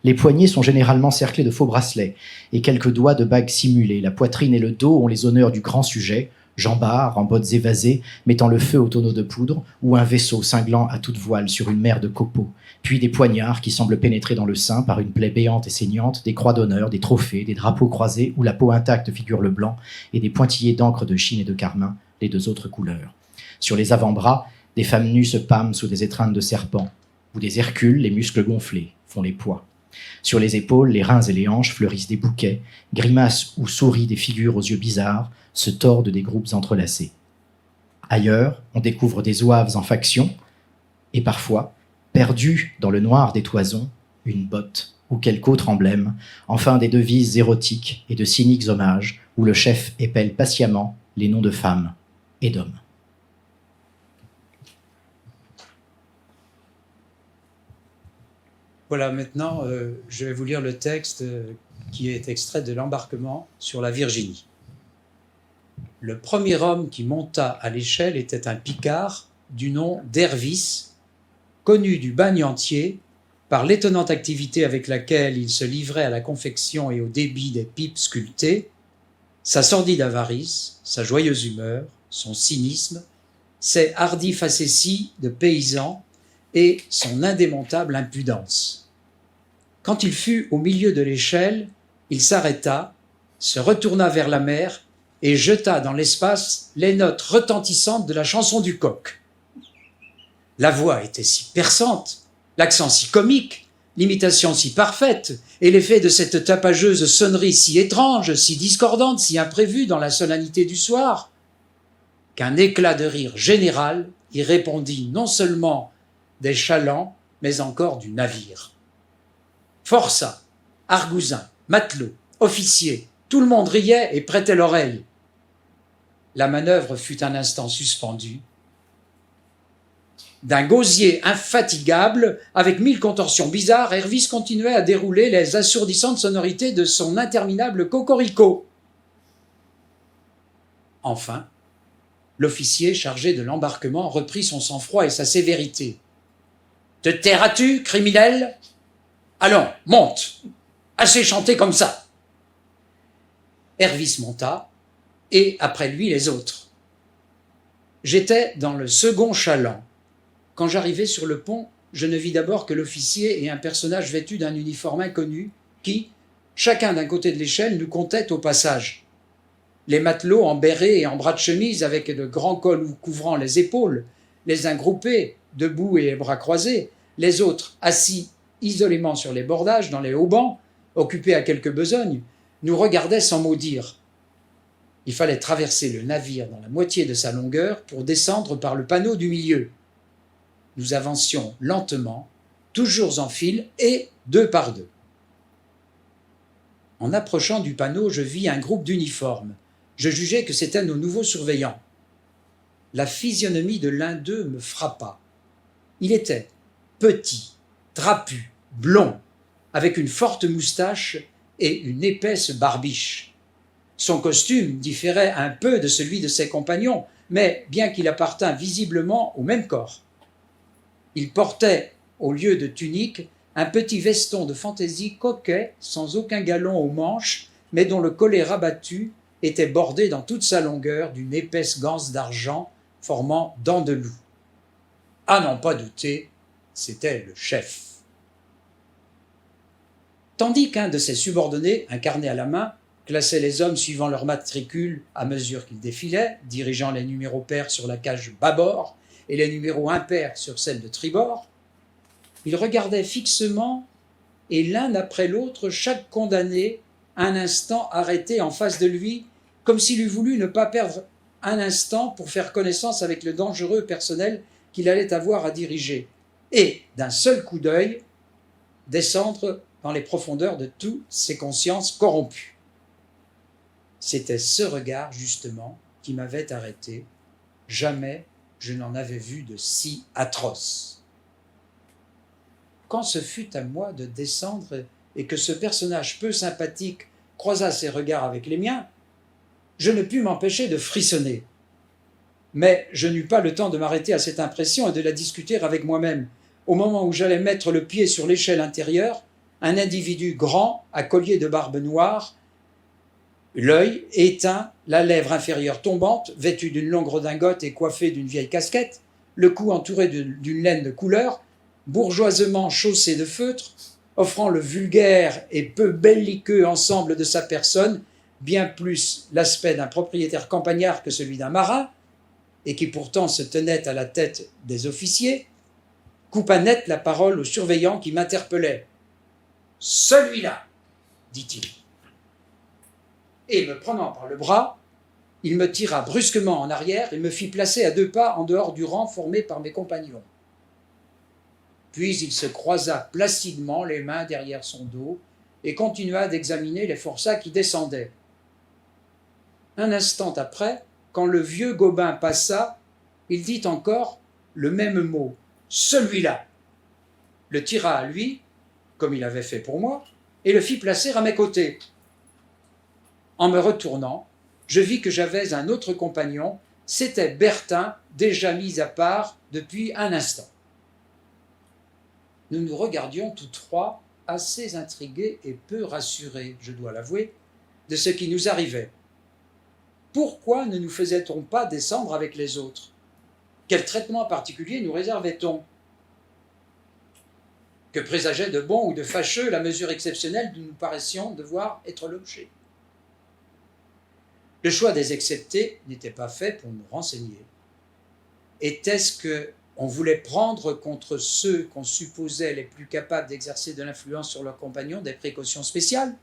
Les poignets sont généralement cerclés de faux bracelets, et quelques doigts de bagues simulées. La poitrine et le dos ont les honneurs du grand sujet, jambard en bottes évasées, mettant le feu au tonneau de poudre, ou un vaisseau cinglant à toute voile sur une mer de copeaux, puis des poignards qui semblent pénétrer dans le sein par une plaie béante et saignante, des croix d'honneur, des trophées, des drapeaux croisés où la peau intacte figure le blanc, et des pointillés d'encre de Chine et de carmin, les 2 autres couleurs. Sur les avant-bras, des femmes nues se pâment sous des étreintes de serpents, ou des Hercules, les muscles gonflés, font les poids. Sur les épaules, les reins et les hanches fleurissent des bouquets, grimacent ou sourient des figures aux yeux bizarres, se tordent des groupes entrelacés. Ailleurs, on découvre des zouaves en faction, et parfois, perdus dans le noir des toisons, une botte ou quelque autre emblème, enfin des devises érotiques et de cyniques hommages, où le chef épelle patiemment les noms de femmes et d'hommes. Voilà, maintenant, je vais vous lire le texte qui est extrait de l'embarquement sur la Virginie. Le premier homme qui monta à l'échelle était un Picard du nom d'Hervis, connu du bagne entier par l'étonnante activité avec laquelle il se livrait à la confection et au débit des pipes sculptées, sa sordide avarice, sa joyeuse humeur, son cynisme, ses hardis facéties de paysan et son indémontable impudence. Quand il fut au milieu de l'échelle, il s'arrêta, se retourna vers la mer et jeta dans l'espace les notes retentissantes de la chanson du coq. La voix était si perçante, l'accent si comique, l'imitation si parfaite, et l'effet de cette tapageuse sonnerie si étrange, si discordante, si imprévue dans la solennité du soir, qu'un éclat de rire général y répondit non seulement des chalands, mais encore du navire. Forçats, argousins, matelots, officiers, tout le monde riait et prêtait l'oreille. La manœuvre fut un instant suspendue. D'un gosier infatigable, avec 1000 contorsions bizarres, Hervis continuait à dérouler les assourdissantes sonorités de son interminable cocorico. Enfin, l'officier chargé de l'embarquement reprit son sang-froid et sa sévérité. « Te tairas-tu, criminel ? Allons, monte ! Assez chanté comme ça !» Hervis monta, et après lui les autres. J'étais dans le second chaland. Quand j'arrivai sur le pont, je ne vis d'abord que l'officier et un personnage vêtu d'un uniforme inconnu qui, chacun d'un côté de l'échelle, nous comptait au passage. Les matelots en béret et en bras de chemise avec de grands cols couvrant les épaules, les uns groupés, debout et les bras croisés, les autres assis isolément sur les bordages, dans les hauts bancs, occupés à quelque besogne, nous regardaient sans mot dire. Il fallait traverser le navire dans la moitié de sa longueur pour descendre par le panneau du milieu. Nous avancions lentement, toujours en file et deux par deux. En approchant du panneau, je vis un groupe d'uniformes. Je jugeai que c'étaient nos nouveaux surveillants. La physionomie de l'un d'eux me frappa. Il était petit, trapu, blond, avec une forte moustache et une épaisse barbiche. Son costume différait un peu de celui de ses compagnons, mais bien qu'il appartînt visiblement au même corps. Il portait, au lieu de tunique, un petit veston de fantaisie coquet, sans aucun galon aux manches, mais dont le collet rabattu était bordé dans toute sa longueur d'une épaisse ganse d'argent formant dents de loup. À n'en pas douter, c'était le chef. Tandis qu'un de ses subordonnés, un carnet à la main, classait les hommes suivant leur matricule à mesure qu'ils défilaient, dirigeant les numéros pairs sur la cage bâbord et les numéros impairs sur celle de tribord, il regardait fixement et l'un après l'autre chaque condamné un instant arrêté en face de lui, comme s'il eût voulu ne pas perdre un instant pour faire connaissance avec le dangereux personnel qu'il allait avoir à diriger, et, d'un seul coup d'œil, descendre dans les profondeurs de toutes ses consciences corrompues. C'était ce regard, justement, qui m'avait arrêté. Jamais je n'en avais vu de si atroce. Quand ce fut à moi de descendre et que ce personnage peu sympathique croisa ses regards avec les miens, je ne pus m'empêcher de frissonner. Mais je n'eus pas le temps de m'arrêter à cette impression et de la discuter avec moi-même. Au moment où j'allais mettre le pied sur l'échelle intérieure, un individu grand, à collier de barbe noire, l'œil éteint, la lèvre inférieure tombante, vêtu d'une longue redingote et coiffé d'une vieille casquette, le cou entouré d'une laine de couleur, bourgeoisement chaussé de feutre, offrant le vulgaire et peu belliqueux ensemble de sa personne, bien plus l'aspect d'un propriétaire campagnard que celui d'un marin, et qui pourtant se tenait à la tête des officiers, coupa net la parole au surveillant qui m'interpellait. « Celui-là » dit-il. Et me prenant par le bras, il me tira brusquement en arrière et me fit placer à 2 pas en dehors du rang formé par mes compagnons. Puis il se croisa placidement les mains derrière son dos et continua d'examiner les forçats qui descendaient. Un instant après, quand le vieux Gobin passa, il dit encore le même mot, « celui-là », le tira à lui, comme il avait fait pour moi, et le fit placer à mes côtés. En me retournant, je vis que j'avais un autre compagnon, c'était Bertin, déjà mis à part depuis un instant. Nous nous regardions tous trois, assez intrigués et peu rassurés, je dois l'avouer, de ce qui nous arrivait. Pourquoi ne nous faisait-on pas descendre avec les autres ? Quel traitement particulier nous réservait-on ? que présageait de bon ou de fâcheux la mesure exceptionnelle dont nous paraissions devoir être l'objet. Le choix des exceptés n'était pas fait pour nous renseigner. Était-ce qu'on voulait prendre contre ceux qu'on supposait les plus capables d'exercer de l'influence sur leurs compagnons des précautions spéciales?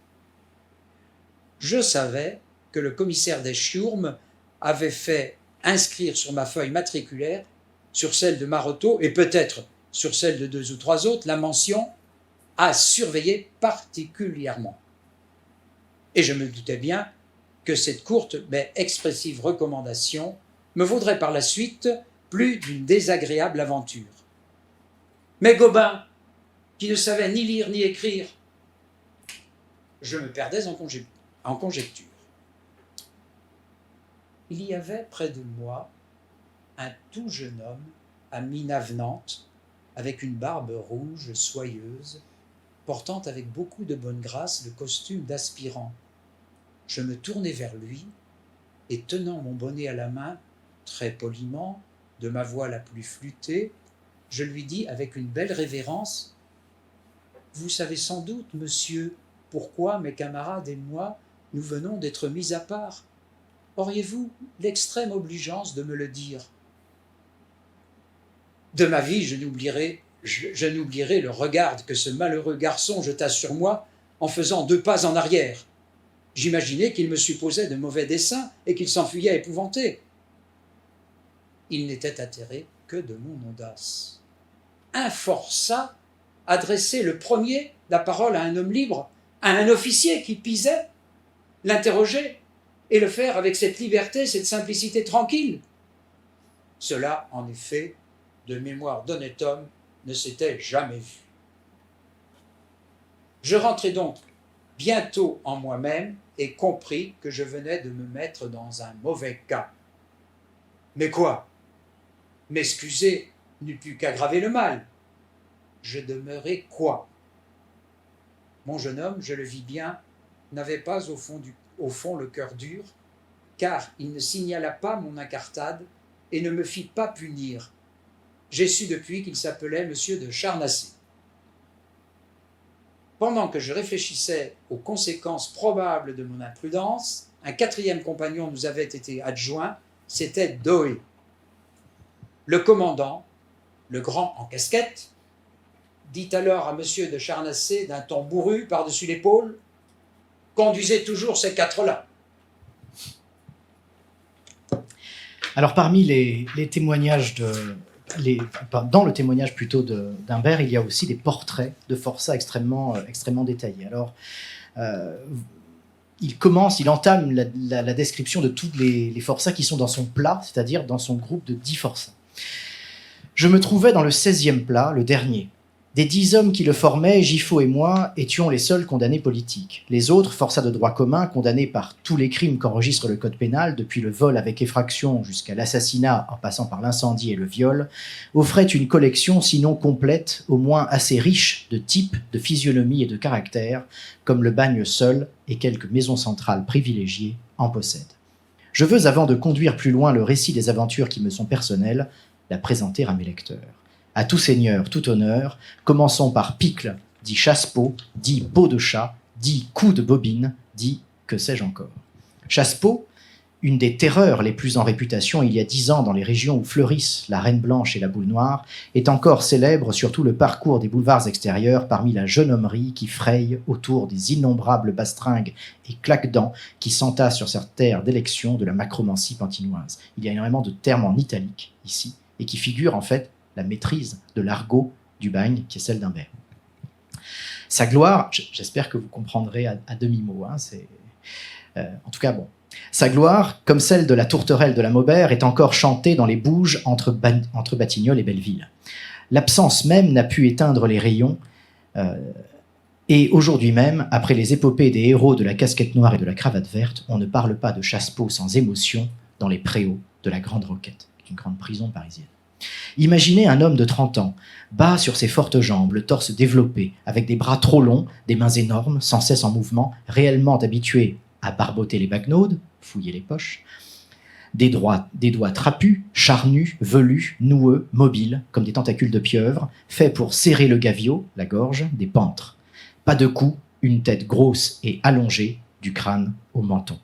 Je savais que le commissaire des Chiourmes avait fait inscrire sur ma feuille matriculaire, sur celle de Maroteau et peut-être sur celle de 2 ou 3 autres, la mention « à surveiller particulièrement ». Et je me doutais bien que cette courte mais expressive recommandation me vaudrait par la suite plus d'une désagréable aventure. Mais Gobain, qui ne savait ni lire ni écrire, je me perdais en conjecture. Il y avait près de moi un tout jeune homme à mine avenante, avec une barbe rouge soyeuse, portant avec beaucoup de bonne grâce le costume d'aspirant. Je me tournai vers lui et tenant mon bonnet à la main, très poliment, de ma voix la plus flûtée, je lui dis avec une belle révérence « Vous savez sans doute, monsieur, pourquoi mes camarades et moi, nous venons d'être mis à part. Auriez-vous l'extrême obligeance de me le dire ? De ma vie, je n'oublierai le regard que ce malheureux garçon jeta sur moi en faisant 2 pas en arrière. J'imaginai qu'il me supposait de mauvais desseins et qu'il s'enfuyait épouvanté. Il n'était atterré que de mon audace. Un forçat adresser le premier la parole à un homme libre, à un officier qui pisait, l'interroger et le faire avec cette liberté, cette simplicité tranquille. Cela, en effet, de mémoire d'honnête homme, ne s'était jamais vu. Je rentrai donc bientôt en moi-même et compris que je venais de me mettre dans un mauvais cas. Mais quoi ? M'excuser n'eût pu qu'aggraver le mal. Je demeurai quoi ? Mon jeune homme, je le vis bien, n'avait pas au fond le cœur dur, car il ne signala pas mon incartade et ne me fit pas punir. J'ai su depuis qu'il s'appelait monsieur de Charnassé. Pendant que je réfléchissais aux conséquences probables de mon imprudence, un 4e compagnon nous avait été adjoint, c'était Doé. Le commandant, le grand en casquette, dit alors à monsieur de Charnassé d'un ton bourru par-dessus l'épaule « Conduisez toujours ces 4-là ». Alors parmi les témoignages dans le témoignage plutôt d'Humbert, il y a aussi des portraits de forçats extrêmement détaillés. Alors, il entame la description de tous les forçats qui sont dans son plat, c'est-à-dire dans son groupe de 10 forçats. Je me trouvais dans le 16e plat, le dernier. Des 10 hommes qui le formaient, Giffot et moi, étions les seuls condamnés politiques. Les autres, forçats de droit commun, condamnés par tous les crimes qu'enregistre le code pénal, depuis le vol avec effraction jusqu'à l'assassinat en passant par l'incendie et le viol, offraient une collection, sinon complète, au moins assez riche de types, de physionomie et de caractères, comme le bagne seul et quelques maisons centrales privilégiées en possèdent. Je veux, avant de conduire plus loin le récit des aventures qui me sont personnelles, la présenter à mes lecteurs. À tout seigneur, tout honneur, commençons par Picle, dit Chassepot, dit peau de chat, dit coup de bobine, dit que sais-je encore. Chassepot, une des terreurs les plus en réputation il y a 10 ans dans les régions où fleurissent la Reine Blanche et la Boule Noire, est encore célèbre sur tout le parcours des boulevards extérieurs parmi la jeune hommerie qui fraye autour des innombrables bastringues et claques-dents qui s'entassent sur cette terre d'élection de la macromancie pantinoise. Il y a énormément de termes en italique ici et qui figurent en fait la maîtrise de l'argot du bagne, qui est celle d'Humbert. Sa gloire, j'espère que vous comprendrez à demi-mot, en tout cas, bon. Sa gloire, comme celle de la tourterelle de la Maubert, est encore chantée dans les bouges entre Batignolles et Belleville. L'absence même n'a pu éteindre les rayons, et aujourd'hui même, après les épopées des héros de la casquette noire et de la cravate verte, on ne parle pas de Chassepot sans émotion dans les préaux de la Grande Roquette, une grande prison parisienne. Imaginez un homme de 30 ans, bas sur ses fortes jambes, le torse développé, avec des bras trop longs, des mains énormes, sans cesse en mouvement, réellement habitué à barboter les bagnaudes, fouiller les poches, des doigts trapus, charnus, velus, noueux, mobiles, comme des tentacules de pieuvre, faits pour serrer le gavio, la gorge, des pantres. Pas de cou, une tête grosse et allongée, du crâne au menton.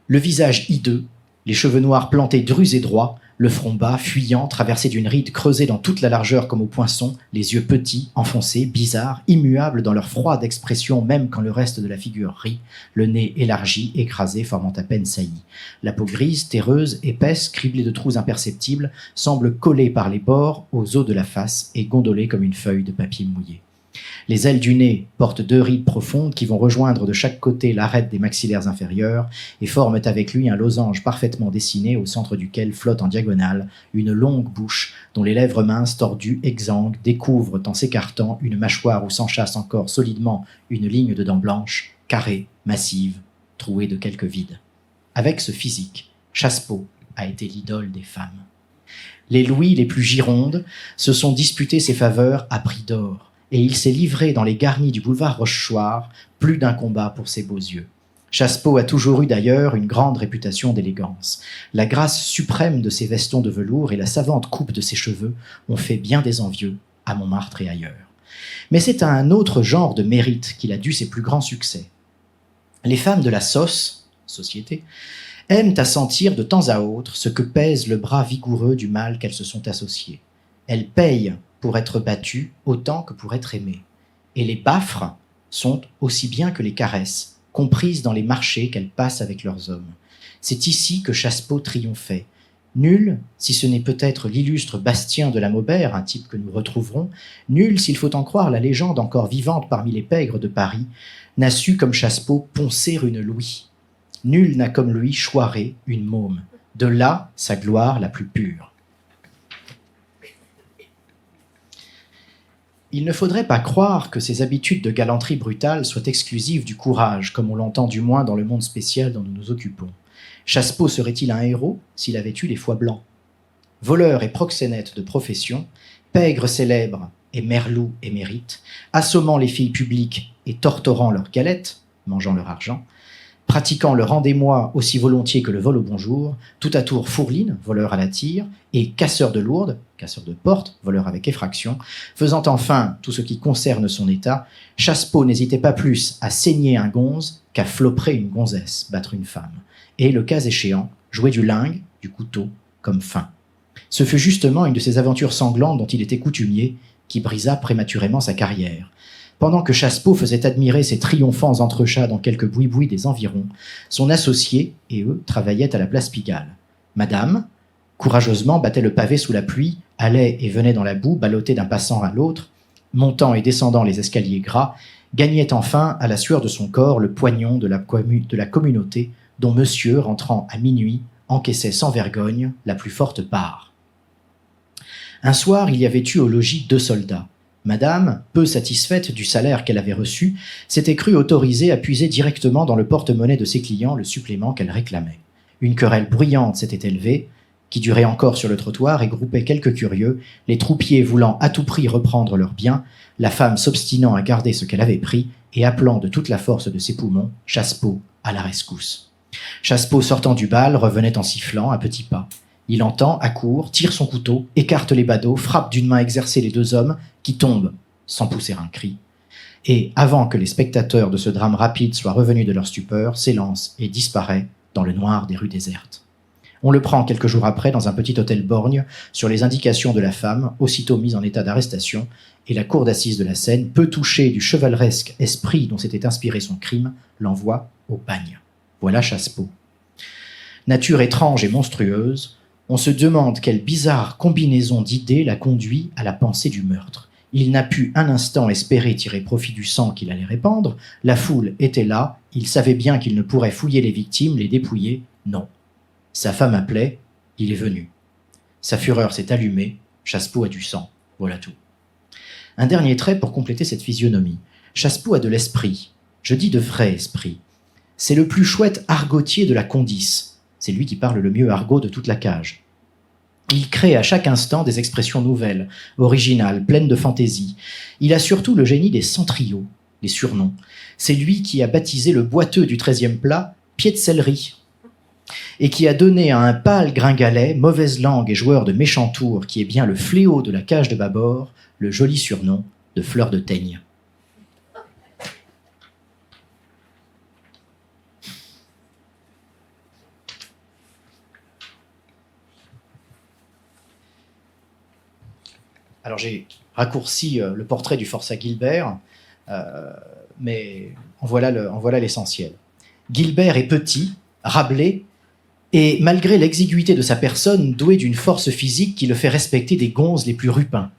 Le visage hideux, les cheveux noirs plantés drus et droits, le front bas, fuyant, traversé d'une ride creusée dans toute la largeur comme au poinçon, les yeux petits, enfoncés, bizarres, immuables dans leur froide expression même quand le reste de la figure rit, le nez élargi, écrasé, formant à peine saillie. La peau grise, terreuse, épaisse, criblée de trous imperceptibles, semble collée par les bords aux os de la face et gondolée comme une feuille de papier mouillé. Les ailes du nez portent 2 rides profondes qui vont rejoindre de chaque côté l'arête des maxillaires inférieurs et forment avec lui un losange parfaitement dessiné au centre duquel flotte en diagonale une longue bouche dont les lèvres minces tordues, exsangues, découvrent en s'écartant une mâchoire où s'enchâsse encore solidement une ligne de dents blanches, carrée, massive, trouée de quelques vides. Avec ce physique, Chassepeau a été l'idole des femmes. Les louis les plus girondes se sont disputés ses faveurs à prix d'or. Et il s'est livré dans les garnis du boulevard Rochechouart plus d'un combat pour ses beaux yeux. Chassepeau a toujours eu d'ailleurs une grande réputation d'élégance. La grâce suprême de ses vestons de velours et la savante coupe de ses cheveux ont fait bien des envieux à Montmartre et ailleurs. Mais c'est à un autre genre de mérite qu'il a dû ses plus grands succès. Les femmes de la société, aiment à sentir de temps à autre ce que pèse le bras vigoureux du mâle qu'elles se sont associées. Elles payent pour être battues autant que pour être aimées. Et les baffres sont, aussi bien que les caresses, comprises dans les marchés qu'elles passent avec leurs hommes. C'est ici que Chassepeau triomphait. Nul, si ce n'est peut-être l'illustre Bastien de la Maubert, un type que nous retrouverons, nul, s'il faut en croire la légende encore vivante parmi les pègres de Paris, n'a su comme Chassepeau poncer une louis. Nul n'a comme lui choiré une môme. De là sa gloire la plus pure. Il ne faudrait pas croire que ces habitudes de galanterie brutale soient exclusives du courage, comme on l'entend du moins dans le monde spécial dont nous nous occupons. Chassepeau serait-il un héros s'il avait eu les foies blancs ? Voleur et proxénète de profession, pègre célèbre et merloup émérite, assommant les filles publiques et torturant leurs galettes, mangeant leur argent, pratiquant le rendez-moi aussi volontiers que le vol au bonjour, tout à tour fourline, voleur à la tire, et casseur de lourdes, casseur de porte, voleur avec effraction, faisant enfin tout ce qui concerne son état, Chassepeau n'hésitait pas plus à saigner un gonze qu'à flopper une gonzesse, battre une femme, et, le cas échéant, jouer du lingue, du couteau, comme fin. Ce fut justement une de ces aventures sanglantes dont il était coutumier, qui brisa prématurément sa carrière. Pendant que Chassepeau faisait admirer ses triomphants entrechats dans quelques boui-boui des environs, son associé et eux travaillaient à la place Pigalle. Madame, courageusement, battait le pavé sous la pluie, allait et venait dans la boue, ballottée d'un passant à l'autre, montant et descendant les escaliers gras, gagnait enfin, à la sueur de son corps, le poignon de la communauté, dont monsieur, rentrant à minuit, encaissait sans vergogne la plus forte part. Un soir, il y avait eu au logis 2 soldats. Madame, peu satisfaite du salaire qu'elle avait reçu, s'était crue autorisée à puiser directement dans le porte-monnaie de ses clients le supplément qu'elle réclamait. Une querelle bruyante s'était élevée, qui durait encore sur le trottoir et groupait quelques curieux, les troupiers voulant à tout prix reprendre leurs biens, la femme s'obstinant à garder ce qu'elle avait pris et appelant de toute la force de ses poumons Chassepeau à la rescousse. Chassepeau, sortant du bal, revenait en sifflant à petits pas. Il entend, accourt, tire son couteau, écarte les badauds, frappe d'une main exercée les 2 hommes, qui tombent sans pousser un cri. Et, avant que les spectateurs de ce drame rapide soient revenus de leur stupeur, s'élance et disparaît dans le noir des rues désertes. On le prend quelques jours après dans un petit hôtel borgne, sur les indications de la femme, aussitôt mise en état d'arrestation, et la cour d'assises de la Seine, peu touchée du chevaleresque esprit dont s'était inspiré son crime, l'envoie au bagne. Voilà Chassepeau. Nature étrange et monstrueuse, on se demande quelle bizarre combinaison d'idées l'a conduit à la pensée du meurtre. Il n'a pu un instant espérer tirer profit du sang qu'il allait répandre, la foule était là, il savait bien qu'il ne pourrait fouiller les victimes, les dépouiller, non. Sa femme appelait, il est venu. Sa fureur s'est allumée, Chassepeau a du sang, voilà tout. Un dernier trait pour compléter cette physionomie. Chassepeau a de l'esprit, je dis de vrai esprit. C'est le plus chouette argotier de la Condice. C'est lui qui parle le mieux argot de toute la cage. Il crée à chaque instant des expressions nouvelles, originales, pleines de fantaisie. Il a surtout le génie des centriaux, les surnoms. C'est lui qui a baptisé le boiteux du 13e plat pied de céleri. et qui a donné à un pâle gringalet, mauvaise langue et joueur de méchants tours, qui est bien le fléau de la cage de bâbord, le joli surnom de Fleur de Teigne. Alors j'ai raccourci le portrait du forçat Guilbert, mais en voilà l'essentiel. Guilbert est petit, râblé, et malgré l'exiguïté de sa personne, doué d'une force physique qui le fait respecter des gonzes les plus rupins.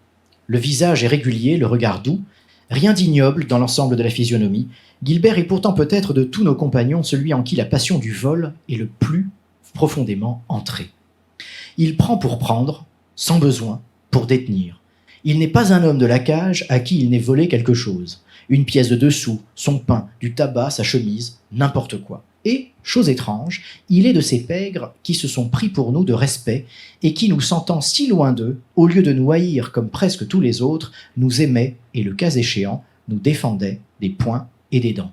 Le visage est régulier, le regard doux, rien d'ignoble dans l'ensemble de la physionomie. Guilbert est pourtant peut-être de tous nos compagnons celui en qui la passion du vol est le plus profondément entrée. Il prend pour prendre, sans besoin, pour détenir. Il n'est pas un homme de la cage à qui il n'ait volé quelque chose. Une pièce de 2 sous, son pain, du tabac, sa chemise, n'importe quoi. Et, chose étrange, il est de ces pègres qui se sont pris pour nous de respect et qui, nous sentant si loin d'eux, au lieu de nous haïr comme presque tous les autres, nous aimaient et, le cas échéant, nous défendaient des poings et des dents.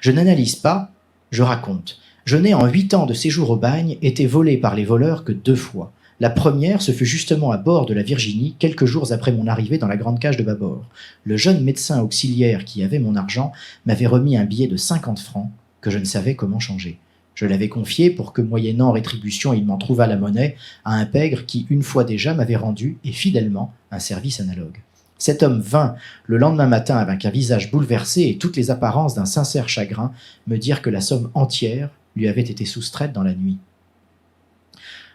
Je n'analyse pas, je raconte. Je n'ai en 8 ans de séjour au bagne été volé par les voleurs que 2 fois. La première, ce fut justement à bord de la Virginie, quelques jours après mon arrivée dans la grande cage de bâbord. Le jeune médecin auxiliaire qui avait mon argent m'avait remis un billet de 50 francs que je ne savais comment changer. Je l'avais confié pour que, moyennant rétribution, il m'en trouvât la monnaie à un pègre qui, une fois déjà, m'avait rendu, et fidèlement, un service analogue. Cet homme vint, le lendemain matin, avec un visage bouleversé et toutes les apparences d'un sincère chagrin, me dire que la somme entière lui avait été soustraite dans la nuit.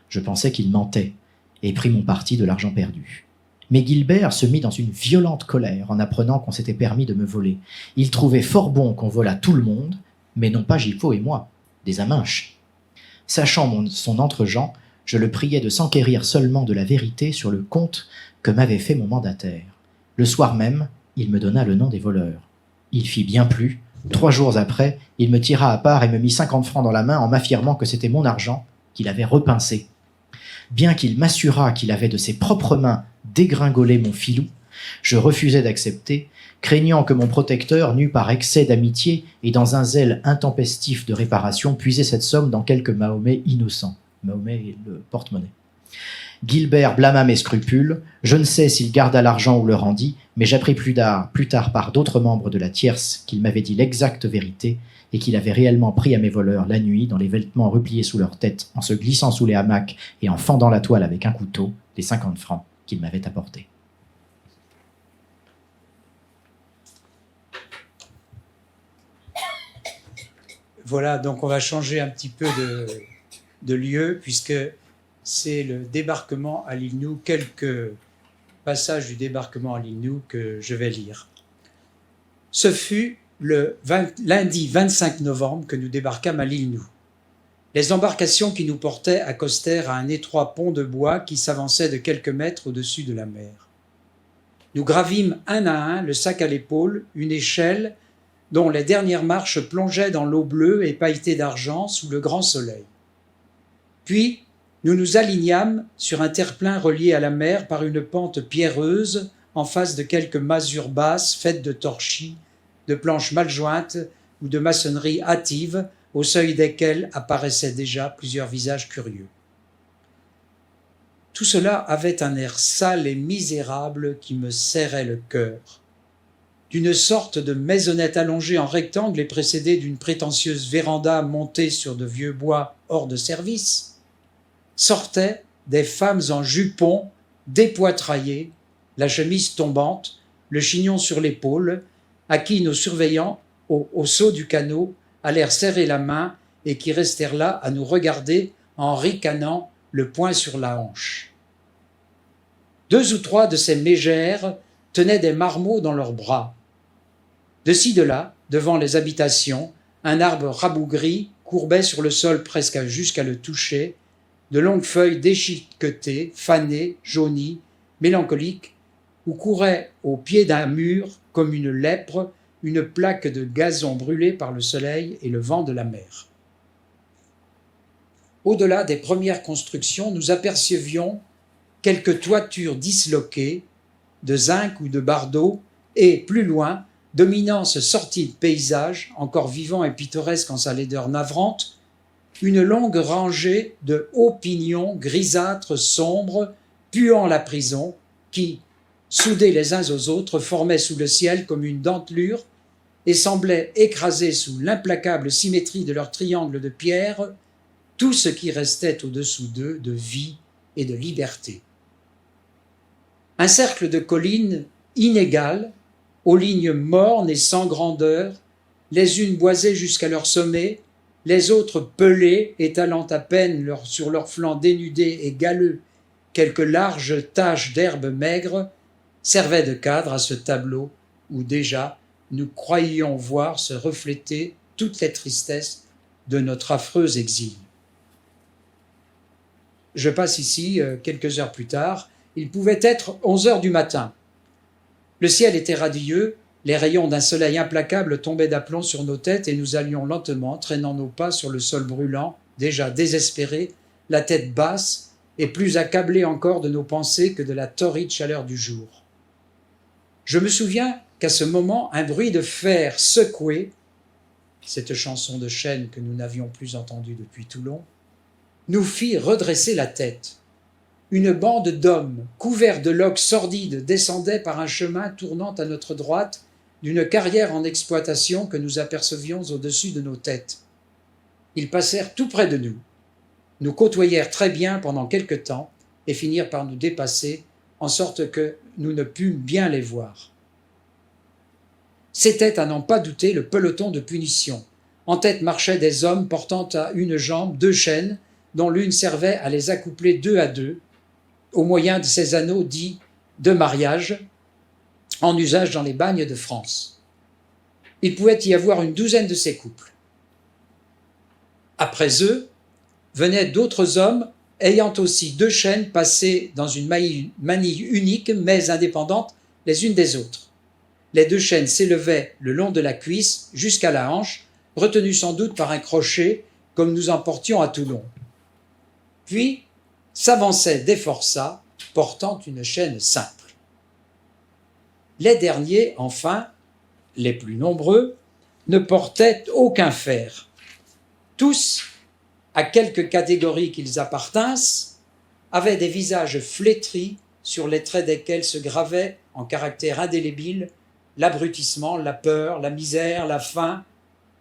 Je pensais qu'il mentait et pris mon parti de l'argent perdu. Mais Guilbert se mit dans une violente colère en apprenant qu'on s'était permis de me voler. Il trouvait fort bon qu'on volât tout le monde, mais non pas Giffaut et moi, des aminches. Sachant son entre-gens, je le priais de s'enquérir seulement de la vérité sur le compte que m'avait fait mon mandataire. Le soir même, il me donna le nom des voleurs. Il fit bien plus. 3 jours après, il me tira à part et me mit 50 francs dans la main en m'affirmant que c'était mon argent qu'il avait repincé. Bien qu'il m'assurât qu'il avait de ses propres mains dégringolé mon filou, je refusai d'accepter, craignant que mon protecteur n'eût par excès d'amitié et dans un zèle intempestif de réparation puisé cette somme dans quelque Mahomet innocent. Mahomet est le porte-monnaie. Guilbert blâma mes scrupules, je ne sais s'il garda l'argent ou le rendit, mais j'appris plus tard par d'autres membres de la tierce qu'il m'avait dit l'exacte vérité et qu'il avait réellement pris à mes voleurs la nuit, dans les vêtements repliés sous leur tête, en se glissant sous les hamacs et en fendant la toile avec un couteau, les 50 francs qu'il m'avait apportés. Voilà, donc on va changer un petit peu de lieu, puisque c'est le débarquement à l'île Nou, quelques passages du débarquement à l'île Nou que je vais lire. Ce fut le lundi 25 novembre que nous débarquâmes à l'île Nou. Les embarcations qui nous portaient accostèrent à un étroit pont de bois qui s'avançait de quelques mètres au-dessus de la mer. Nous gravîmes un à un, le sac à l'épaule, une échelle dont les dernières marches plongeaient dans l'eau bleue et pailletée d'argent sous le grand soleil. Puis, nous nous alignâmes sur un terre-plein relié à la mer par une pente pierreuse en face de quelques masures basses faites de torchis, de planches mal jointes ou de maçonnerie hâtive, au seuil desquelles apparaissaient déjà plusieurs visages curieux. Tout cela avait un air sale et misérable qui me serrait le cœur. D'une sorte de maisonnette allongée en rectangle et précédée d'une prétentieuse véranda montée sur de vieux bois hors de service, sortaient des femmes en jupons dépoitraillés, la chemise tombante, le chignon sur l'épaule, à qui nos surveillants, au saut du canot, allèrent serrer la main et qui restèrent là à nous regarder en ricanant le poing sur la hanche. 2 ou 3 de ces mégères tenaient des marmots dans leurs bras. De ci de là, devant les habitations, un arbre rabougri courbait sur le sol presque jusqu'à le toucher, de longues feuilles déchiquetées, fanées, jaunies, mélancoliques, où courait au pied d'un mur, comme une lèpre, une plaque de gazon brûlé par le soleil et le vent de la mer. Au-delà des premières constructions, nous apercevions quelques toitures disloquées, de zinc ou de bardeaux, et, plus loin, dominant ce sorti de paysage, encore vivant et pittoresque en sa laideur navrante, une longue rangée de hauts pignons grisâtres sombres, puant la prison, qui, soudés les uns aux autres, formaient sous le ciel comme une dentelure et semblaient écraser sous l'implacable symétrie de leurs triangles de pierre tout ce qui restait au-dessous d'eux de vie et de liberté. Un cercle de collines inégales, aux lignes mornes et sans grandeur, les unes boisées jusqu'à leur sommet, les autres pelées, étalant à peine sur leurs flancs dénudés et galeux quelques larges taches d'herbe maigre, servaient de cadre à ce tableau où déjà nous croyions voir se refléter toutes les tristesses de notre affreux exil. Je passe ici, quelques heures plus tard, il pouvait être 11 heures du matin. Le ciel était radieux, les rayons d'un soleil implacable tombaient d'aplomb sur nos têtes et nous allions lentement, traînant nos pas sur le sol brûlant, déjà désespérés, la tête basse et plus accablés encore de nos pensées que de la torride chaleur du jour. Je me souviens qu'à ce moment, un bruit de fer secoué, cette chanson de chêne que nous n'avions plus entendue depuis Toulon, nous fit redresser la tête. Une bande d'hommes, couverts de loques sordides, descendait par un chemin tournant à notre droite d'une carrière en exploitation que nous apercevions au-dessus de nos têtes. Ils passèrent tout près de nous, nous côtoyèrent très bien pendant quelque temps et finirent par nous dépasser, en sorte que nous ne pûmes bien les voir. C'était, à n'en pas douter, le peloton de punition. En tête marchaient des hommes portant à une jambe 2 chaînes, dont l'une servait à les accoupler 2 à 2, au moyen de ces anneaux dits de mariage, en usage dans les bagnes de France. Il pouvait y avoir une douzaine de ces couples. Après eux, venaient d'autres hommes ayant aussi 2 chaînes passées dans une manille unique mais indépendantes les unes des autres. Les 2 chaînes s'élevaient le long de la cuisse jusqu'à la hanche, retenues sans doute par un crochet comme nous en portions à Toulon. Puis s'avançaient des forçats portant une chaîne simple. Les derniers, enfin, les plus nombreux, ne portaient aucun fer. Tous, à quelque catégorie qu'ils appartinssent, avaient des visages flétris sur les traits desquels se gravait en caractères indélébiles l'abrutissement, la peur, la misère, la faim,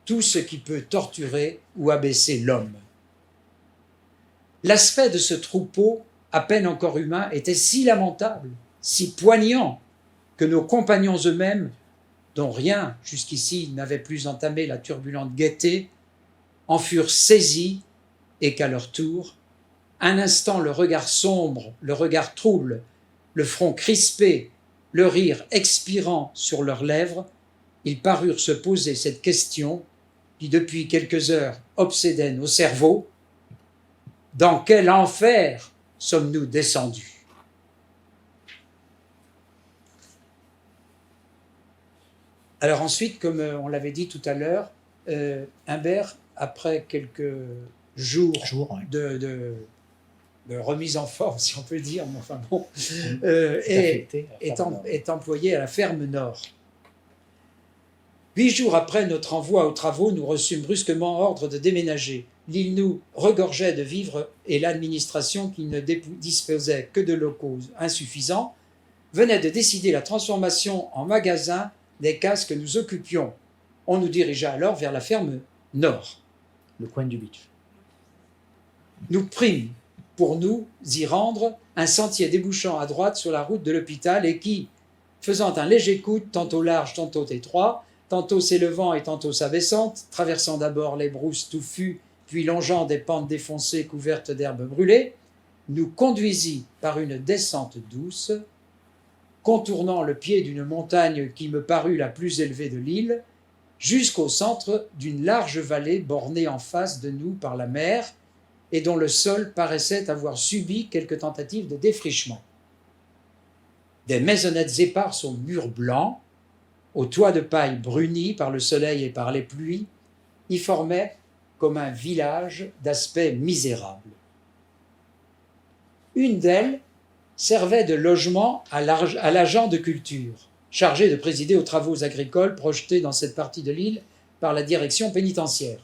tout ce qui peut torturer ou abaisser l'homme. L'aspect de ce troupeau, à peine encore humain, était si lamentable, si poignant, que nos compagnons eux-mêmes, dont rien jusqu'ici n'avait plus entamé la turbulente gaieté, en furent saisis et qu'à leur tour, un instant le regard sombre, le regard trouble, le front crispé, le rire expirant sur leurs lèvres, ils parurent se poser cette question qui depuis quelques heures obsédait nos cerveaux: dans quel enfer sommes-nous descendus? Alors ensuite, comme on l'avait dit tout à l'heure, Humbert, après quelques jours de remise en forme, si on peut dire, mais enfin bon, est employé à la ferme Nord. 8 jours après notre envoi aux travaux, nous reçûmes brusquement ordre de déménager. L'île nous regorgeait de vivres et l'administration, qui ne disposait que de locaux insuffisants, venait de décider la transformation en magasin des cases que nous occupions. On nous dirigea alors vers la ferme Nord. Le coin du beach. Nous prîmes pour nous y rendre un sentier débouchant à droite sur la route de l'hôpital et qui, faisant un léger coude, tantôt large, tantôt étroit, tantôt s'élevant et tantôt s'abaissant, traversant d'abord les brousses touffues, puis longeant des pentes défoncées couvertes d'herbes brûlées, nous conduisit par une descente douce, contournant le pied d'une montagne qui me parut la plus élevée de l'île, jusqu'au centre d'une large vallée bornée en face de nous par la mer et dont le sol paraissait avoir subi quelques tentatives de défrichement. Des maisonnettes éparses aux murs blancs, aux toits de paille brunis par le soleil et par les pluies, y formaient comme un village d'aspect misérable. Une d'elles servait de logement à l'agent de culture, chargé de présider aux travaux agricoles projetés dans cette partie de l'île par la direction pénitentiaire.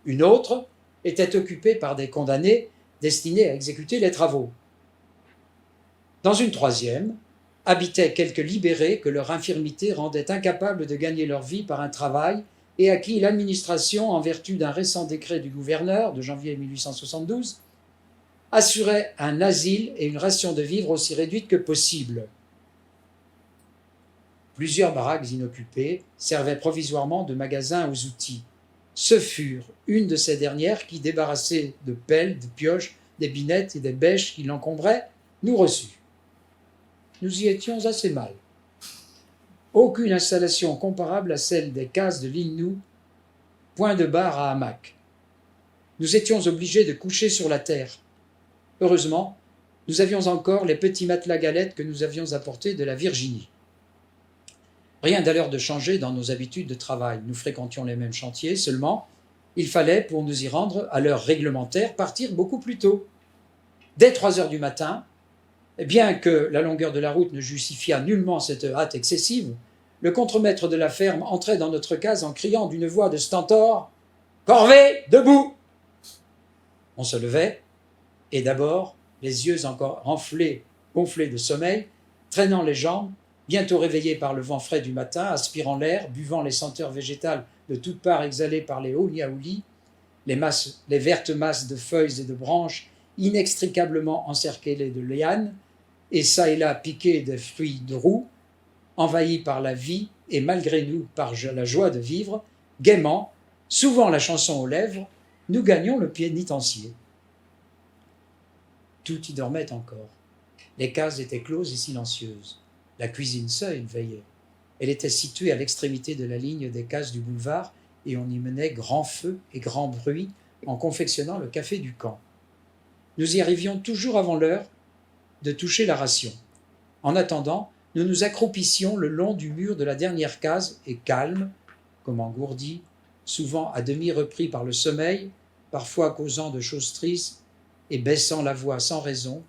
Une autre étaient occupés par des condamnés destinés à exécuter les travaux. Dans une troisième, habitaient quelques libérés que leur infirmité rendait incapables de gagner leur vie par un travail et à qui l'administration, en vertu d'un récent décret du gouverneur de janvier 1872, assurait un asile et une ration de vivres aussi réduite que possible. Plusieurs baraques inoccupées servaient provisoirement de magasins aux outils. Ce furent une de ces dernières qui, débarrassée de pelles, de pioches, des binettes et des bêches qui l'encombraient, nous reçut. Nous y étions assez mal. Aucune installation comparable à celle des cases de l'île Nou, point de bar à hamac. Nous étions obligés de coucher sur la terre. Heureusement, nous avions encore les petits matelas galettes que nous avions apportés de la Virginie. Rien d'alors de changer dans nos habitudes de travail. Nous fréquentions les mêmes chantiers, seulement il fallait, pour nous y rendre à l'heure réglementaire, partir beaucoup plus tôt. Dès 3 heures du matin, bien que la longueur de la route ne justifiât nullement cette hâte excessive, le contremaître de la ferme entrait dans notre case en criant d'une voix de stentor « Corvée, debout !» On se levait, et d'abord, les yeux encore gonflés de sommeil, traînant les jambes, bientôt réveillés par le vent frais du matin, aspirant l'air, buvant les senteurs végétales de toutes parts exhalées par les hauts niaoulis, les vertes masses de feuilles et de branches inextricablement encerclées de lianes, et çà et là piquées de fruits de roux, envahis par la vie et malgré nous par la joie de vivre, gaiement, souvent la chanson aux lèvres, nous gagnions le pénitencier. Tout y dormait encore. Les cases étaient closes et silencieuses. La cuisine seule veillait. Elle était située à l'extrémité de la ligne des cases du boulevard et on y menait grand feu et grand bruit en confectionnant le café du camp. Nous y arrivions toujours avant l'heure de toucher la ration. En attendant, nous nous accroupissions le long du mur de la dernière case et calmes, comme engourdis, souvent à demi repris par le sommeil, parfois causant de choses tristes et baissant la voix sans raison,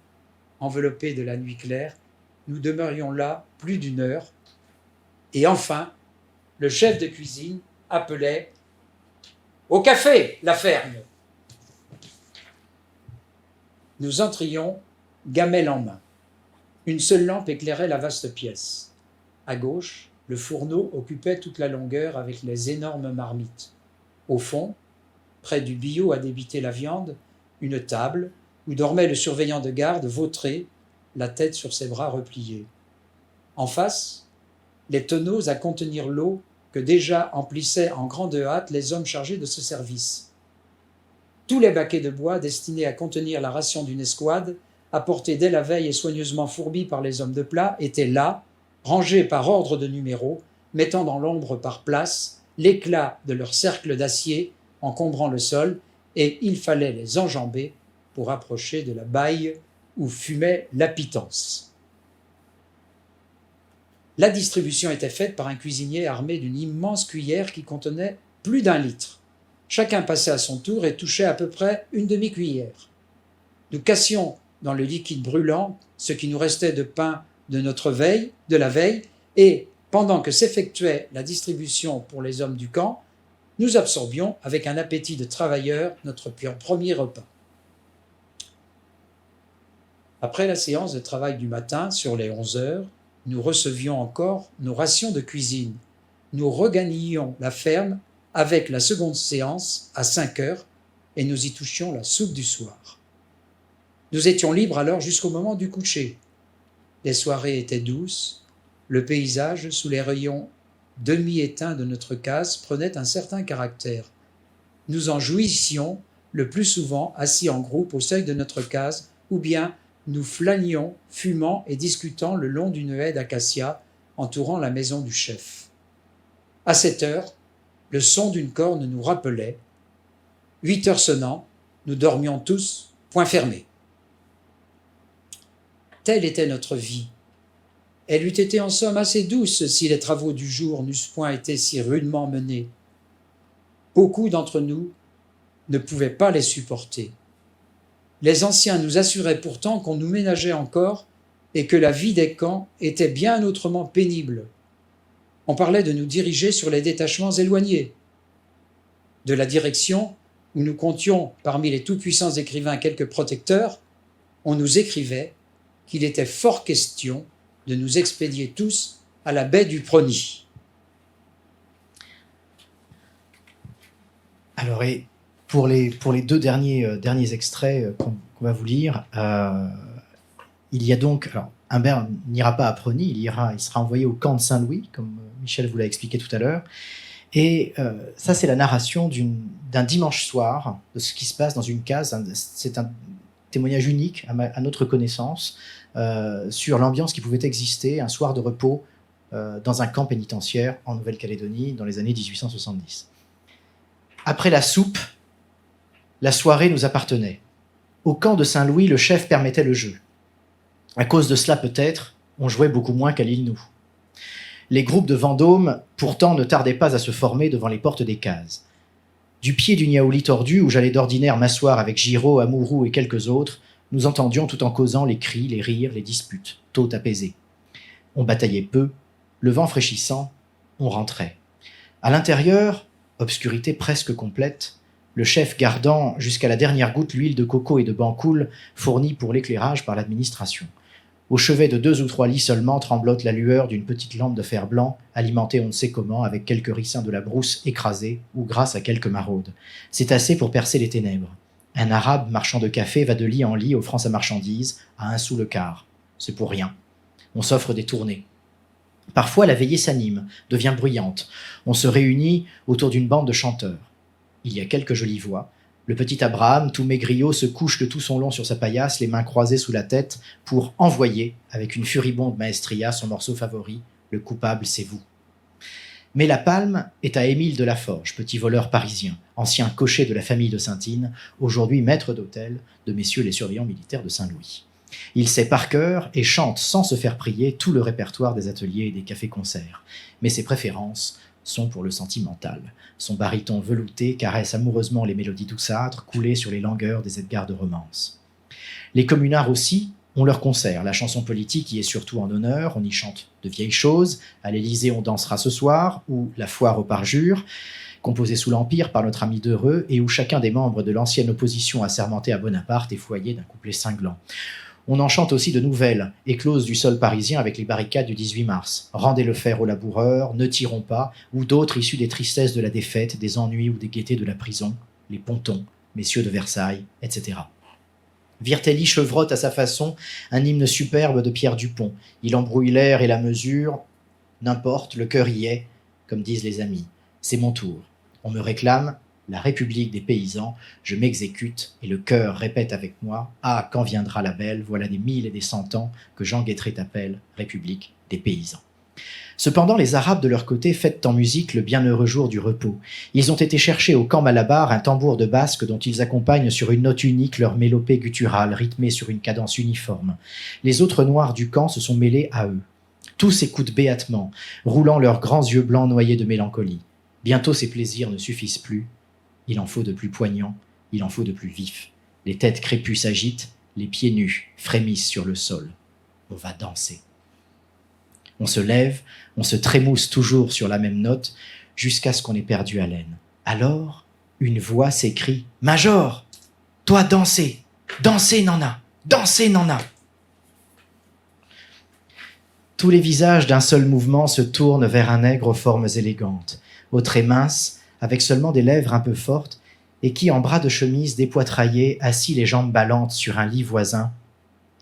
enveloppés de la nuit claire, nous demeurions là plus d'1 heure, et enfin, le chef de cuisine appelait « Au café, la ferme !» Nous entrions, gamelle en main. Une seule lampe éclairait la vaste pièce. À gauche, le fourneau occupait toute la longueur avec les énormes marmites. Au fond, près du billot à débiter la viande, une table où dormait le surveillant de garde vautré, la tête sur ses bras repliés. En face, les tonneaux à contenir l'eau que déjà emplissaient en grande hâte les hommes chargés de ce service. Tous les baquets de bois destinés à contenir la ration d'une escouade, apportés dès la veille et soigneusement fourbis par les hommes de plat, étaient là, rangés par ordre de numéro, mettant dans l'ombre par place l'éclat de leur cercle d'acier encombrant le sol, et il fallait les enjamber pour approcher de la baille où fumait la pitance. La distribution était faite par un cuisinier armé d'une immense cuillère qui contenait plus d'1 litre. Chacun passait à son tour et touchait à peu près une demi-cuillère. Nous cassions dans le liquide brûlant ce qui nous restait de pain de la veille, et, pendant que s'effectuait la distribution pour les hommes du camp, nous absorbions avec un appétit de travailleurs notre premier repas. Après la séance de travail du matin, sur les 11 heures, nous recevions encore nos rations de cuisine. Nous regagnions la ferme avec la seconde séance à 5 heures et nous y touchions la soupe du soir. Nous étions libres alors jusqu'au moment du coucher. Les soirées étaient douces, le paysage, sous les rayons demi-éteints de notre case, prenait un certain caractère. Nous en jouissions le plus souvent assis en groupe au seuil de notre case, ou bien nous flânions, fumant et discutant le long d'une haie d'acacias entourant la maison du chef. À 7 heures, le son d'une corne nous rappelait. 8 heures sonnant, nous dormions tous, poings fermés. Telle était notre vie. Elle eût été en somme assez douce si les travaux du jour n'eussent point été si rudement menés. Beaucoup d'entre nous ne pouvaient pas les supporter. Les anciens nous assuraient pourtant qu'on nous ménageait encore et que la vie des camps était bien autrement pénible. On parlait de nous diriger sur les détachements éloignés. De la direction, où nous comptions parmi les tout-puissants écrivains quelques protecteurs, on nous écrivait qu'il était fort question de nous expédier tous à la baie du Prony. Alors, et pour les deux derniers extraits qu'on va vous lire, il y a donc... Alors, Humbert n'ira pas à Prony, il sera envoyé au camp de Saint-Louis, comme Michel vous l'a expliqué tout à l'heure. Et ça, c'est la narration d'un dimanche soir, de ce qui se passe dans une case. C'est un témoignage unique, à notre connaissance, sur l'ambiance qui pouvait exister un soir de repos dans un camp pénitentiaire en Nouvelle-Calédonie dans les années 1870. Après la soupe, la soirée nous appartenait. Au camp de Saint-Louis, le chef permettait le jeu. À cause de cela, peut-être, on jouait beaucoup moins qu'à l'île Nou. Les groupes de Vendôme, pourtant, ne tardaient pas à se former devant les portes des cases. Du pied du niaouli tordu, où j'allais d'ordinaire m'asseoir avec Giraud, Amouroux et quelques autres, nous entendions tout en causant les cris, les rires, les disputes, tôt apaisés. On bataillait peu, le vent fraîchissant, on rentrait. À l'intérieur, obscurité presque complète, le chef gardant jusqu'à la dernière goutte l'huile de coco et de bancoule fournie pour l'éclairage par l'administration. Au chevet de 2 ou 3 lits seulement tremblote la lueur d'une petite lampe de fer blanc, alimentée on ne sait comment avec quelques ricins de la brousse écrasés ou grâce à quelques maraudes. C'est assez pour percer les ténèbres. Un arabe marchand de café va de lit en lit offrant sa marchandise à 1 sou le quart. C'est pour rien. On s'offre des tournées. Parfois, la veillée s'anime, devient bruyante. On se réunit autour d'une bande de chanteurs. Il y a quelques jolies voix. Le petit Abraham, tout maigriot, se couche de tout son long sur sa paillasse, les mains croisées sous la tête, pour envoyer, avec une furibonde maestria, son morceau favori, le coupable, c'est vous. Mais la palme est à Émile de Laforge, petit voleur parisien, ancien cocher de la famille de Saintine, aujourd'hui maître d'hôtel de messieurs les surveillants militaires de Saint-Louis. Il sait par cœur et chante sans se faire prier tout le répertoire des ateliers et des cafés-concerts. Mais ses préférences sont pour le sentimental. Son baryton velouté caresse amoureusement les mélodies douceâtres coulées sur les langueurs des Edgars de romance. Les communards aussi ont leur concert. La chanson politique y est surtout en honneur. On y chante de vieilles choses. À l'Élysée, on dansera ce soir, ou La foire au parjure, composée sous l'Empire par notre ami Dereux, et où chacun des membres de l'ancienne opposition assermentée à Bonaparte est foyé d'un couplet cinglant. On en chante aussi de nouvelles, écloses du sol parisien avec les barricades du 18 mars. Rendez le fer aux laboureurs, ne tirons pas, ou d'autres issus des tristesses de la défaite, des ennuis ou des gaietés de la prison, les pontons, messieurs de Versailles, etc. Virtelli chevrotte à sa façon un hymne superbe de Pierre Dupont. Il embrouille l'air et la mesure, n'importe, le cœur y est, comme disent les amis. C'est mon tour. On me réclame la République des paysans, je m'exécute, et le cœur répète avec moi, ah, quand viendra la belle, voilà des 1000 et des 100 ans que Jean Guettret t'appelle République des paysans. Cependant, les Arabes de leur côté fêtent en musique le bienheureux jour du repos. Ils ont été chercher au camp Malabar un tambour de basque dont ils accompagnent sur une note unique leur mélopée gutturale, rythmée sur une cadence uniforme. Les autres noirs du camp se sont mêlés à eux. Tous écoutent béatement, roulant leurs grands yeux blancs noyés de mélancolie. Bientôt ces plaisirs ne suffisent plus. Il en faut de plus poignants, il en faut de plus vifs. Les têtes crépues s'agitent, les pieds nus frémissent sur le sol. On va danser. On se lève, on se trémousse toujours sur la même note, jusqu'à ce qu'on ait perdu haleine. Alors, une voix s'écrie « Major, toi dansez, dansez Nana, dansez Nana !» Tous les visages d'un seul mouvement se tournent vers un nègre aux formes élégantes, aux traits minces, avec seulement des lèvres un peu fortes, et qui, en bras de chemise dépoitraillé, assis les jambes ballantes sur un lit voisin,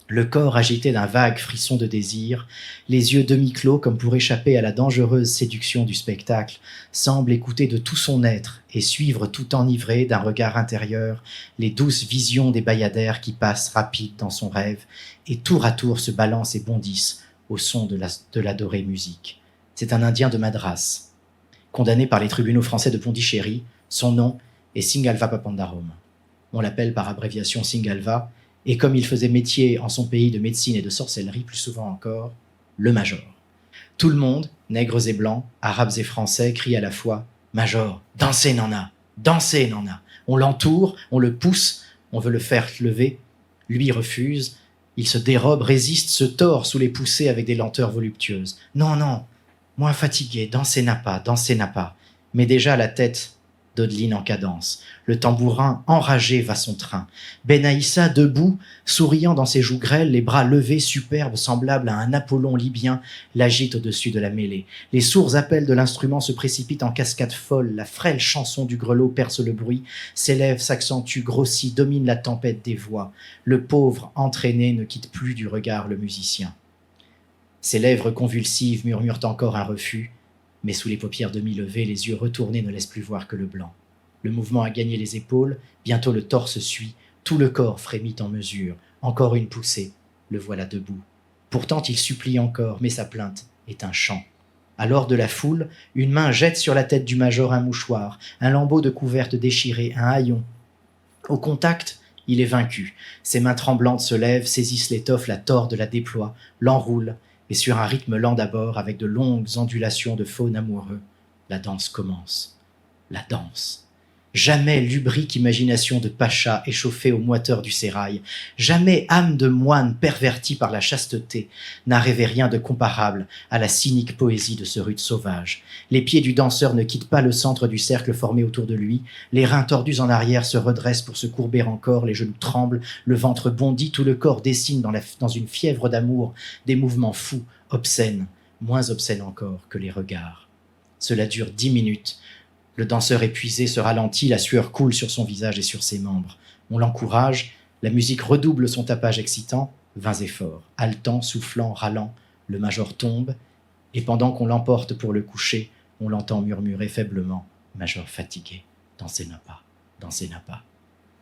le corps agité d'un vague frisson de désir, les yeux demi-clos comme pour échapper à la dangereuse séduction du spectacle, semble écouter de tout son être et suivre tout enivré d'un regard intérieur les douces visions des bayadères qui passent rapides dans son rêve et tour à tour se balancent et bondissent au son de l'adorée musique. C'est un Indien de Madras. Condamné par les tribunaux français de Pondichéry, son nom est Singalva Papandarom. On l'appelle par abréviation Singalva, et comme il faisait métier en son pays de médecine et de sorcellerie, plus souvent encore, le Major. Tout le monde, nègres et blancs, arabes et français, crie à la fois « Major, dansez Nana, dansez Nana !» On l'entoure, on le pousse, on veut le faire lever. Lui refuse, il se dérobe, résiste, se tord sous les poussées avec des lenteurs voluptueuses. « Non, non, moins fatigué, dansez n'a pas. » Mais déjà la tête Dodeline en cadence. Le tambourin enragé va son train. Benaïssa, debout, souriant dans ses joues grêles, les bras levés, superbes, semblables à un Apollon libyen, l'agite au-dessus de la mêlée. Les sourds appels de l'instrument se précipitent en cascade folle. La frêle chanson du grelot perce le bruit, s'élève, s'accentue, grossit, domine la tempête des voix. Le pauvre, entraîné, ne quitte plus du regard le musicien. Ses lèvres convulsives murmurent encore un refus, mais sous les paupières demi-levées, les yeux retournés ne laissent plus voir que le blanc. Le mouvement a gagné les épaules, bientôt le torse suit, tout le corps frémit en mesure. Encore une poussée, le voilà debout. Pourtant il supplie encore, mais sa plainte est un chant. Alors de la foule, une main jette sur la tête du major un mouchoir, un lambeau de couverte déchiré, un haillon. Au contact, il est vaincu. Ses mains tremblantes se lèvent, saisissent l'étoffe, la tordent, la déploient, l'enroulent, et sur un rythme lent d'abord, avec de longues ondulations de faune amoureux, la danse commence. La danse. Jamais lubrique imagination de pacha échauffée au moiteur du sérail, jamais âme de moine pervertie par la chasteté n'a rêvé rien de comparable à la cynique poésie de ce rude sauvage. Les pieds du danseur ne quittent pas le centre du cercle formé autour de lui, les reins tordus en arrière se redressent pour se courber encore, les genoux tremblent, le ventre bondit, tout le corps dessine dans une fièvre d'amour des mouvements fous, obscènes, moins obscènes encore que les regards. Cela dure 10 minutes. Le danseur épuisé se ralentit, la sueur coule sur son visage et sur ses membres. On l'encourage, la musique redouble son tapage excitant, vains efforts. Haletant, soufflant, râlant, le major tombe, et pendant qu'on l'emporte pour le coucher, on l'entend murmurer faiblement, major fatigué, dansez n'a pas, dansez n'a pas.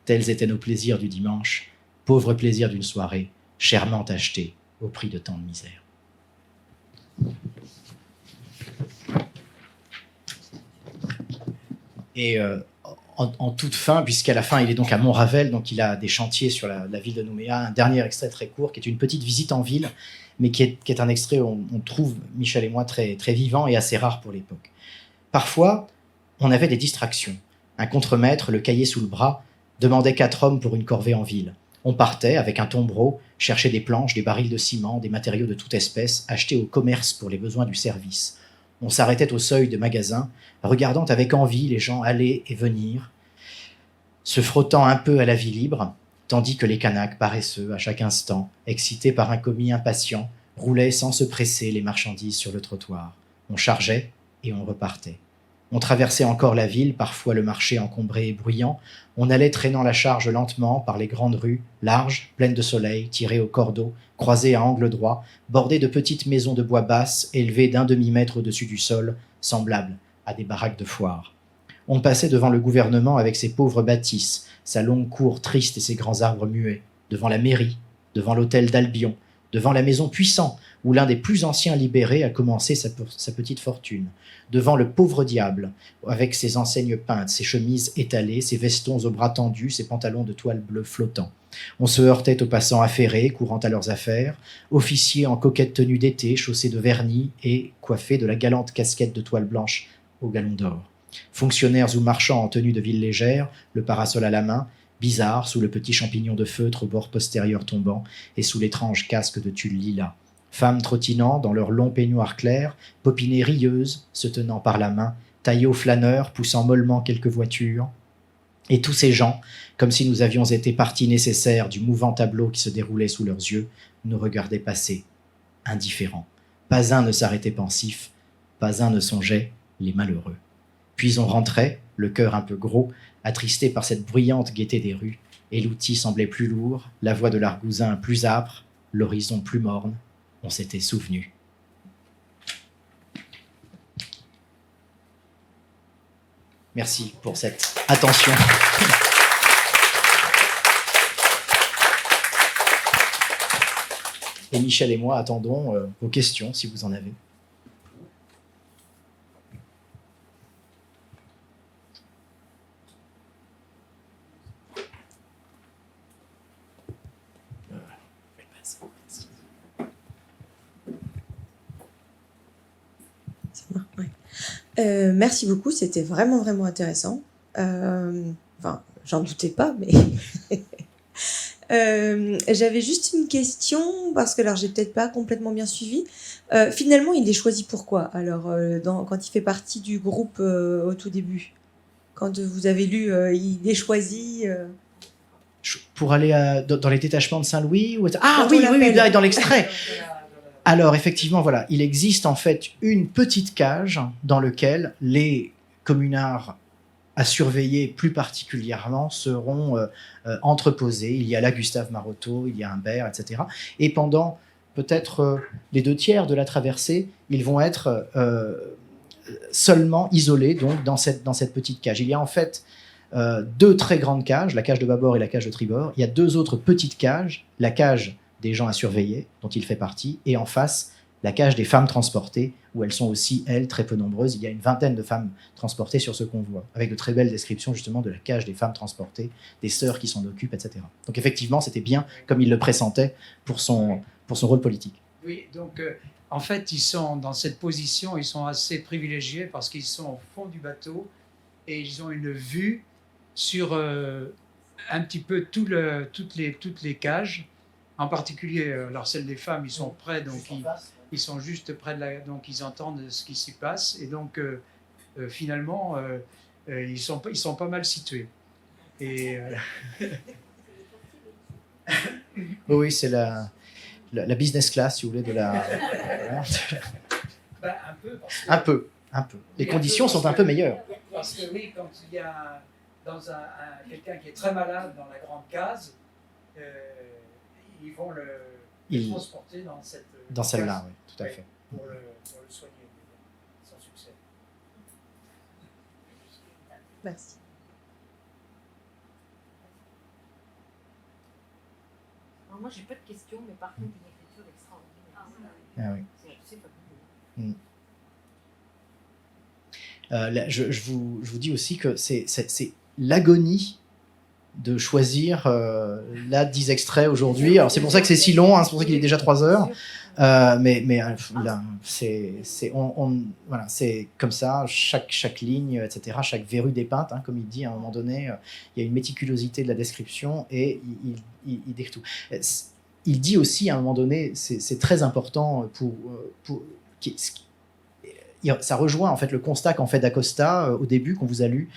Tels étaient nos plaisirs du dimanche, pauvres plaisirs d'une soirée, chèrement achetés au prix de tant de misère. Et en toute fin, puisqu'à la fin il est donc à Montravel, donc il a des chantiers sur la ville de Nouméa, un dernier extrait très court qui est une petite visite en ville, mais qui est un extrait où on trouve Michel et moi très, très vivant et assez rare pour l'époque. Parfois, on avait des distractions. Un contremaître, le cahier sous le bras, demandait 4 hommes pour une corvée en ville. On partait avec un tombereau, chercher des planches, des barils de ciment, des matériaux de toute espèce, achetés au commerce pour les besoins du service. On s'arrêtait au seuil de magasins, regardant avec envie les gens aller et venir, se frottant un peu à la vie libre, tandis que les canaques paresseux, à chaque instant, excités par un commis impatient, roulaient sans se presser les marchandises sur le trottoir. On chargeait et on repartait. On traversait encore la ville, parfois le marché encombré et bruyant. On allait traînant la charge lentement par les grandes rues, larges, pleines de soleil, tirées au cordeau, croisées à angle droit, bordées de petites maisons de bois basses, élevées d'1 demi-mètre au-dessus du sol, semblables à des baraques de foire. On passait devant le gouvernement avec ses pauvres bâtisses, sa longue cour triste et ses grands arbres muets, devant la mairie, devant l'hôtel d'Albion, devant la maison Puissant, où l'un des plus anciens libérés a commencé sa petite fortune, devant le pauvre diable, avec ses enseignes peintes, ses chemises étalées, ses vestons aux bras tendus, ses pantalons de toile bleue flottants. On se heurtait aux passants affairés, courant à leurs affaires, officiers en coquette tenue d'été, chaussés de vernis et coiffés de la galante casquette de toile blanche au galon d'or. Fonctionnaires ou marchands en tenue de ville légère, le parasol à la main, bizarres sous le petit champignon de feutre au bord postérieur tombant et sous l'étrange casque de tulle lilas. Femmes trottinant dans leurs longs peignoirs clairs, popinées rieuses, se tenant par la main, taillots flâneurs, poussant mollement quelques voitures. Et tous ces gens, comme si nous avions été partie nécessaire du mouvant tableau qui se déroulait sous leurs yeux, nous regardaient passer, indifférents. Pas un ne s'arrêtait pensif, pas un ne songeait les malheureux. Puis on rentrait, le cœur un peu gros, attristé par cette bruyante gaieté des rues, et l'outil semblait plus lourd, la voix de l'argousin plus âpre, l'horizon plus morne. On s'était souvenu. Merci pour cette attention. Et Michel et moi attendons vos questions si vous en avez. Merci beaucoup, c'était vraiment, vraiment intéressant. Enfin, j'en doutais pas, mais... J'avais juste une question, parce que alors j'ai peut-être pas complètement bien suivi. Finalement, il est choisi pourquoi? Alors, quand il fait partie du groupe au tout début, quand vous avez lu Il est choisi Pour aller dans les détachements de Saint-Louis Ah Quand oui, on oui, oui, l'appelle. dans l'extrait. Alors, effectivement, voilà, il existe en fait une petite cage dans laquelle les communards à surveiller plus particulièrement seront entreposés. Il y a là Gustave Marotteau, il y a Humbert, etc. Et pendant peut-être les 2 tiers de la traversée, ils vont être seulement isolés donc, dans cette petite cage. Il y a en fait 2 très grandes cages, la cage de bâbord et la cage de tribord. Il y a 2 autres petites cages, la cage des gens à surveiller, dont il fait partie, et en face, la cage des femmes transportées, où elles sont aussi, elles, très peu nombreuses. Il y a une vingtaine de femmes transportées sur ce convoi, avec de très belles descriptions justement de la cage des femmes transportées, des sœurs qui s'en occupent, etc. Donc effectivement, c'était bien comme il le pressentait pour son rôle politique. Oui, donc en fait, ils sont dans cette position, ils sont assez privilégiés parce qu'ils sont au fond du bateau et ils ont une vue sur un petit peu toutes les cages. En particulier, alors celle des femmes, ils sont près, donc ils sont juste près donc ils entendent ce qui s'y passe et donc finalement ils sont pas mal situés. Et Oui, c'est la business class, si vous voulez, de la. ben, un peu. Un peu. Les conditions sont un peu meilleures. Parce que oui, quand il y a quelqu'un qui est très malade dans la grande case, ils vont le transporter dans celle-là, oui, tout à fait. Pour le soigner, sans succès. Merci. Alors moi, j'ai pas de questions, mais par contre, une écriture extraordinaire. Ah oui. C'est fabuleux. Je vous dis aussi que c'est l'agonie de choisir là 10 extraits aujourd'hui. Alors c'est pour ça que c'est si long, hein, c'est pour ça qu'il est déjà 3 heures. Mais là, voilà, c'est comme ça, chaque ligne, etc., chaque verrue dépeinte, hein, comme il dit à un moment donné, il y a une méticulosité de la description et il décrit tout. Il dit aussi à un moment donné, c'est très important ça rejoint en fait le constat qu'en fait d'Acosta au début qu'on vous a lu.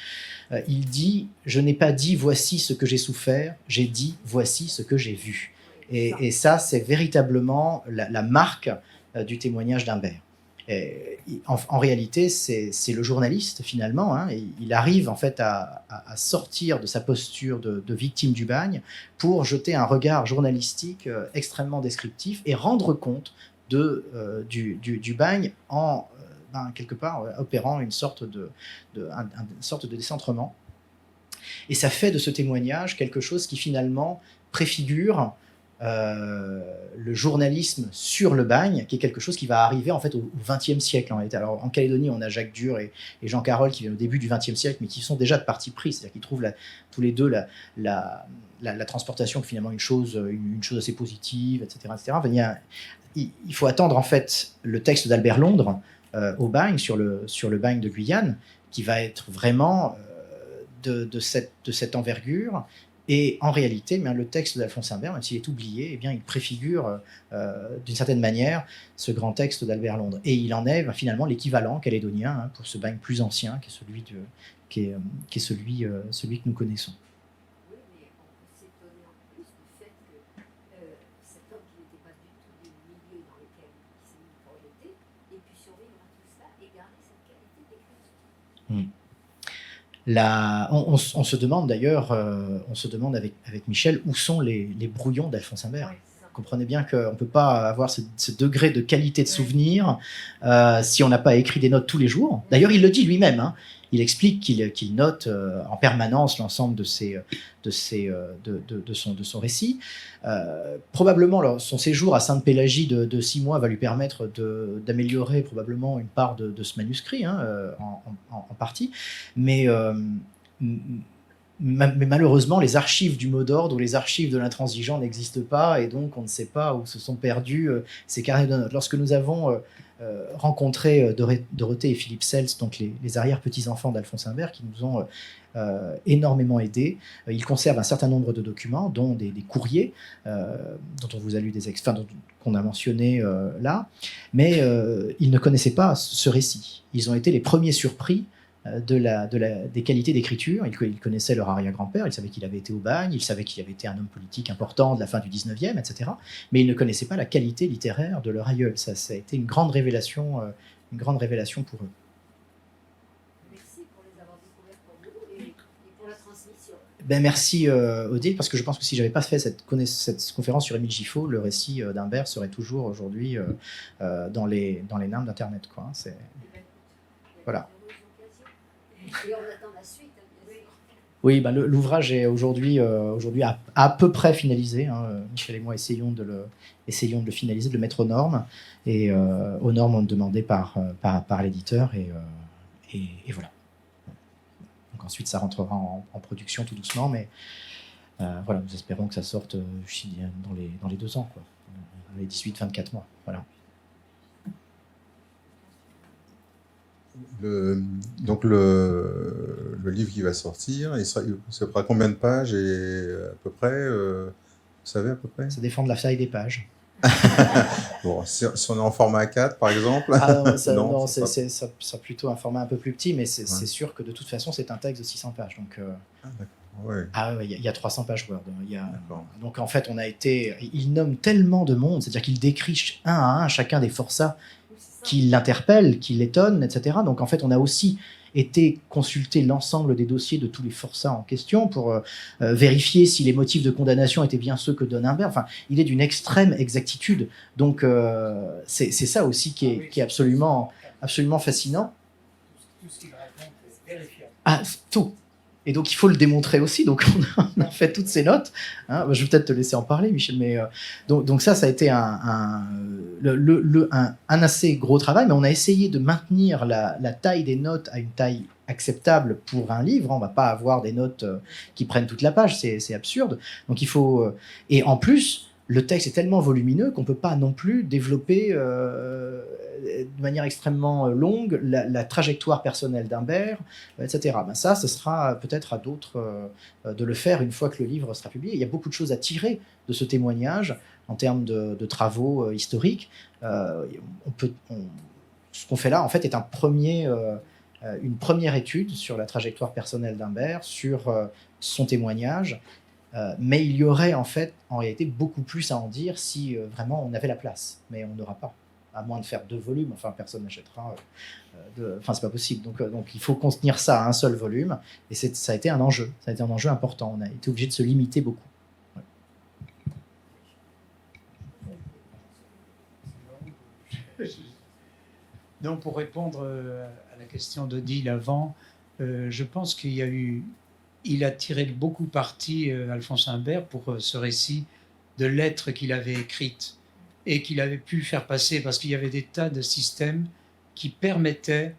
Il dit « Je n'ai pas dit voici ce que j'ai souffert, j'ai dit voici ce que j'ai vu ». Et ça, c'est véritablement la marque du témoignage d'Humbert. En réalité, c'est le journaliste finalement. Hein, il arrive en fait à sortir de sa posture de victime du bagne pour jeter un regard journalistique extrêmement descriptif et rendre compte du bagne en quelque part opérant une sorte de décentrement. Et ça fait de ce témoignage quelque chose qui finalement préfigure le journalisme sur le bagne, qui est quelque chose qui va arriver en fait au XXe siècle. Alors en Calédonie, on a Jacques Dur et Jean Carroll qui viennent au début du XXe siècle, mais qui sont déjà de parti pris, c'est-à-dire qu'ils trouvent tous les deux la transportation finalement une chose assez positive, etc. Il faut attendre en fait le texte d'Albert Londres au bagne, sur le bagne de Guyane, qui va être vraiment de cette envergure. Et en réalité, le texte d'Alphonse Humbert, même s'il est oublié, il préfigure d'une certaine manière ce grand texte d'Albert Londres. Et il en est finalement l'équivalent calédonien pour ce bagne plus ancien, qui est celui que nous connaissons. Oui, mais on peut s'étonner en plus du fait que cet homme qui n'était pas du tout du milieu dans lequel il s'est projeté ait pu survivre à tout cela et garder cette qualité d'écriture. On se demande d'ailleurs, avec Michel, où sont les brouillons d'Alphonse Humbert. Ouais, Vous comprenez bien qu'on ne peut pas avoir ce degré de qualité de souvenir si on n'a pas écrit des notes tous les jours. D'ailleurs, il le dit lui-même. Hein. Il explique qu'il note en permanence l'ensemble de son récit. Probablement, son séjour à Sainte-Pélagie de 6 mois va lui permettre d'améliorer probablement une part de ce manuscrit, hein, en partie. Mais malheureusement, les archives du mot d'ordre ou les archives de l'intransigeant n'existent pas, et donc on ne sait pas où se sont perdus ces carnets de notes. Lorsque nous avons rencontré Dorothée et Philippe Sels, donc les arrière-petits-enfants d'Alphonse Humbert, qui nous ont énormément aidés, ils conservent un certain nombre de documents, dont des courriers, dont on vous a lu des extraits, qu'on a mentionné là, mais ils ne connaissaient pas ce récit. Ils ont été les premiers surpris des qualités d'écriture. Il connaissait leur arrière-grand-père, il savait qu'il avait été au bagne, il savait qu'il avait été un homme politique important de la fin du 19e, etc. Mais il ne connaissait pas la qualité littéraire de leur aïeul. Ça a été une grande révélation pour eux. Merci pour les avoir découverts pour nous et pour la transmission. Ben merci Odile, parce que je pense que si j'avais pas fait cette conférence sur Émile Giffaut, le récit d'Humbert serait toujours aujourd'hui dans les limbes d'Internet, quoi. C'est... Voilà. Et on attend la suite, bien sûr. Oui, ben l'ouvrage est aujourd'hui à peu près finalisé. Hein. Michel et moi essayons de le finaliser, de le mettre aux normes. Et aux normes demandées par l'éditeur. Et voilà. Donc ensuite, ça rentrera en production tout doucement. Mais voilà, nous espérons que ça sorte dans les 2 ans, quoi. Dans les 18-24 mois. Voilà. Donc le livre qui va sortir, ça fera combien de pages et à peu près, vous savez à peu près? Ça dépend de la taille des pages. Bon, si on est en format A4 par exemple. Non, c'est plutôt un format un peu plus petit, mais c'est sûr que de toute façon c'est un texte de 600 pages. Donc, ouais. Il y a 300 pages Word. Donc en fait, il nomme tellement de monde, c'est-à-dire qu'il décrit un à un chacun des forçats qui l'interpellent, qui l'étonnent, etc. Donc en fait, on a aussi été consulter l'ensemble des dossiers de tous les forçats en question pour vérifier si les motifs de condamnation étaient bien ceux que donne Humbert. Enfin, il est d'une extrême exactitude. Donc c'est ça aussi qui est absolument fascinant. Tout ce qu'il raconte est vérifiable. Ah, tout. Et donc, il faut le démontrer aussi. Donc, on a fait toutes ces notes. Hein. Je vais peut-être te laisser en parler, Michel. Mais, donc ça a été un assez gros travail. Mais on a essayé de maintenir la taille des notes à une taille acceptable pour un livre. On ne va pas avoir des notes qui prennent toute la page. C'est absurde. Donc, il faut... Et en plus, le texte est tellement volumineux qu'on ne peut pas non plus développer de manière extrêmement longue la trajectoire personnelle d'Humbert, etc. Ben ça, ce sera peut-être à d'autres de le faire une fois que le livre sera publié. Il y a beaucoup de choses à tirer de ce témoignage en termes de travaux historiques. Ce qu'on fait là, en fait, est une première étude sur la trajectoire personnelle d'Humbert, sur son témoignage. Mais il y aurait en réalité beaucoup plus à en dire si vraiment on avait la place. Mais on n'aura pas, à moins de faire 2 volumes. Enfin, personne n'achètera. Enfin, c'est pas possible. Donc il faut contenir ça à un seul volume. Et ça a été un enjeu. Ça a été un enjeu important. On a été obligé de se limiter beaucoup. Ouais. Donc, pour répondre à la question d'Odile avant, je pense il a tiré beaucoup parti, Alphonse Humbert, pour ce récit de lettres qu'il avait écrites et qu'il avait pu faire passer, parce qu'il y avait des tas de systèmes qui permettaient,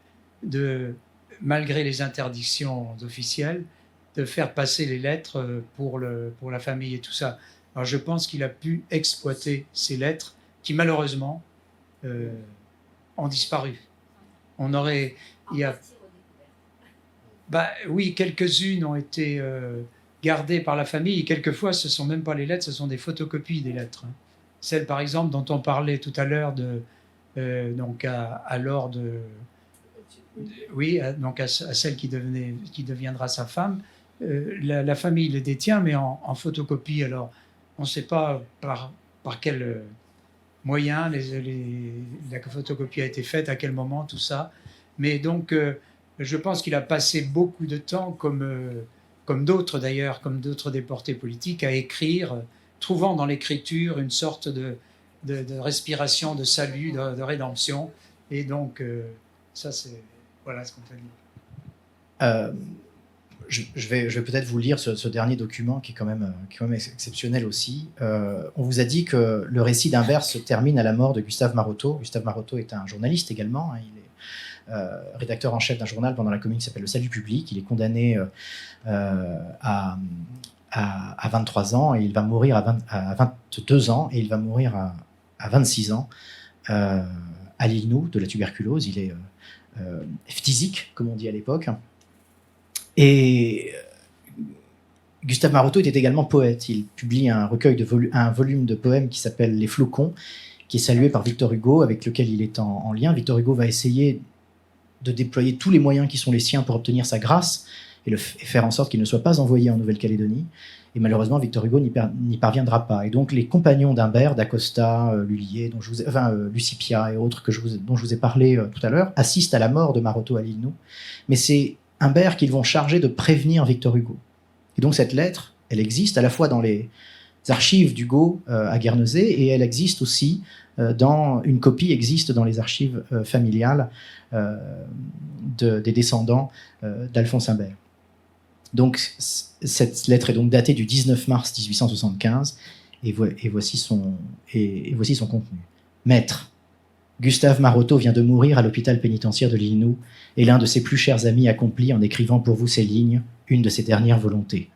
malgré les interdictions officielles, de faire passer les lettres pour la famille et tout ça. Alors je pense qu'il a pu exploiter ces lettres qui, malheureusement, ont disparu. Oui, quelques-unes ont été gardées par la famille, et quelquefois ce ne sont même pas les lettres, ce sont des photocopies des lettres. Celle, par exemple, dont on parlait tout à l'heure, donc à Lord, donc à celle qui deviendra sa femme, la famille le détient, mais en photocopie. Alors, on ne sait pas par quel moyen la photocopie a été faite, à quel moment, tout ça. Mais donc... je pense qu'il a passé beaucoup de temps, comme d'autres d'ailleurs, comme d'autres déportés politiques, à écrire, trouvant dans l'écriture une sorte de respiration, de salut, de rédemption. Et donc, ça, c'est... Voilà ce qu'on peut dire. Je vais peut-être vous lire ce dernier document qui est quand même exceptionnel aussi. On vous a dit que le récit d'Humbert se termine à la mort de Gustave Marotteau. Gustave Marotteau est un journaliste également. Hein, il est rédacteur en chef d'un journal pendant la Commune qui s'appelle Le Salut Public. Il est condamné à 23 ans et il va mourir à 22 ans et il va mourir à 26 ans à l'île Nou de la tuberculose. Il est phtisique, comme on dit à l'époque. Et Gustave Marotteau était également poète. Il publie un volume de poèmes qui s'appelle Les Flocons, qui est salué par Victor Hugo, avec lequel il est en lien. Victor Hugo va essayer de déployer tous les moyens qui sont les siens pour obtenir sa grâce et faire en sorte qu'il ne soit pas envoyé en Nouvelle-Calédonie. Et malheureusement, Victor Hugo n'y parviendra pas. Et donc, les compagnons d'Humbert, d'Acosta, Lullier, Lucipia et autres dont je vous ai parlé tout à l'heure, assistent à la mort de Maroteau à l'île Nou. Mais c'est Humbert qu'ils vont charger de prévenir Victor Hugo. Et donc, cette lettre, elle existe à la fois dans les archives d'Hugo à Guernesey et elle existe aussi une copie existe dans les archives familiales des descendants d'Alphonse Humbert. Donc, cette lettre est donc datée du 19 mars 1875 et voici son contenu. Maître, Gustave Maroteau vient de mourir à l'hôpital pénitentiaire de l'île Nou et l'un de ses plus chers amis accomplit en écrivant pour vous ces lignes, une de ses dernières volontés.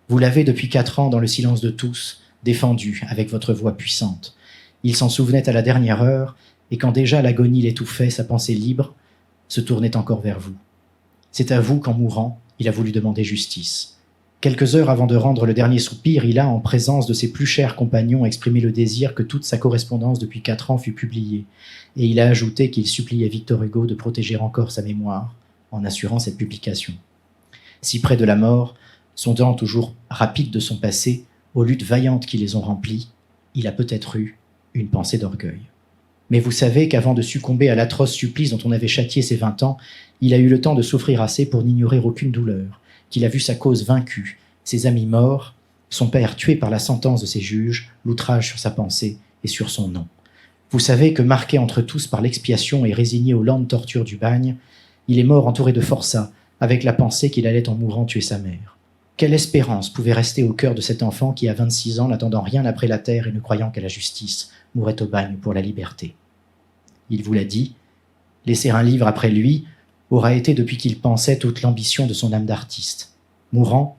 Vous l'avez depuis 4 ans dans le silence de tous, défendu avec votre voix puissante. Il s'en souvenait à la dernière heure et quand déjà l'agonie l'étouffait, sa pensée libre se tournait encore vers vous. C'est à vous qu'en mourant, il a voulu demander justice. Quelques heures avant de rendre le dernier soupir, il a, en présence de ses plus chers compagnons, exprimé le désir que toute sa correspondance depuis 4 ans fût publiée, et il a ajouté qu'il suppliait Victor Hugo de protéger encore sa mémoire, en assurant cette publication. Si près de la mort, sondant toujours rapide de son passé, aux luttes vaillantes qui les ont remplies, il a peut-être eu une pensée d'orgueil. Mais vous savez qu'avant de succomber à l'atroce supplice dont on avait châtié ses 20 ans, il a eu le temps de souffrir assez pour n'ignorer aucune douleur, qu'il a vu sa cause vaincue, ses amis morts, son père tué par la sentence de ses juges, l'outrage sur sa pensée et sur son nom. Vous savez que, marqué entre tous par l'expiation et résigné aux lentes tortures du bagne, il est mort entouré de forçats, avec la pensée qu'il allait en mourant tuer sa mère. Quelle espérance pouvait rester au cœur de cet enfant qui, à 26 ans, n'attendant rien après la terre et ne croyant qu'à la justice, mourait au bagne pour la liberté. Il vous l'a dit, laisser un livre après lui aura été depuis qu'il pensait toute l'ambition de son âme d'artiste. Mourant,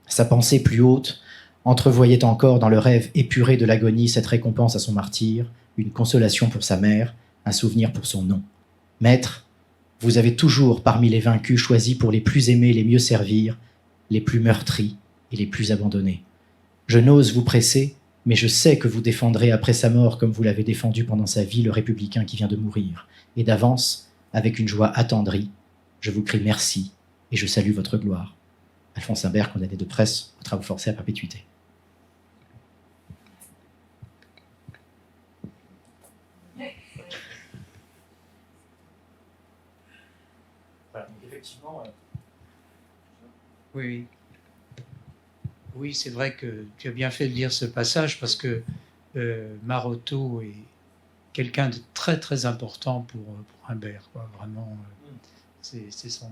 sa pensée plus haute entrevoyait encore dans le rêve épuré de l'agonie cette récompense à son martyre, une consolation pour sa mère, un souvenir pour son nom. Maître, vous avez toujours parmi les vaincus choisi pour les plus aimés les mieux servir, les plus meurtris et les plus abandonnés. Je n'ose vous presser, mais je sais que vous défendrez après sa mort comme vous l'avez défendu pendant sa vie le républicain qui vient de mourir. Et d'avance, avec une joie attendrie, je vous crie merci et je salue votre gloire. Alphonse Humbert, condamné de presse aux travaux forcés à perpétuité. Voilà, donc effectivement... Oui. Oui, c'est vrai que tu as bien fait de lire ce passage parce que Maroteau est quelqu'un de très très important pour Humbert, quoi. Vraiment, c'est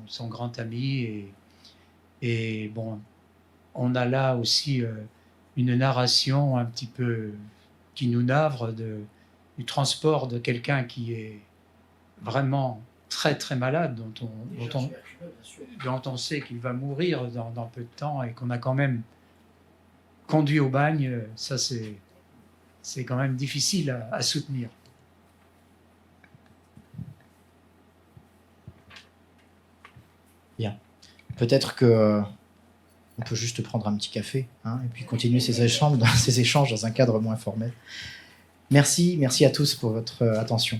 son grand ami et bon, on a là aussi une narration un petit peu qui nous navre du transport de quelqu'un qui est vraiment très très malade, dont on sait qu'il va mourir dans peu de temps et qu'on a quand même conduit au bagne. Ça c'est quand même difficile à soutenir. Bien. Peut-être que on peut juste prendre un petit café et puis continuer ces échanges dans un cadre moins formel. Merci à tous pour votre attention.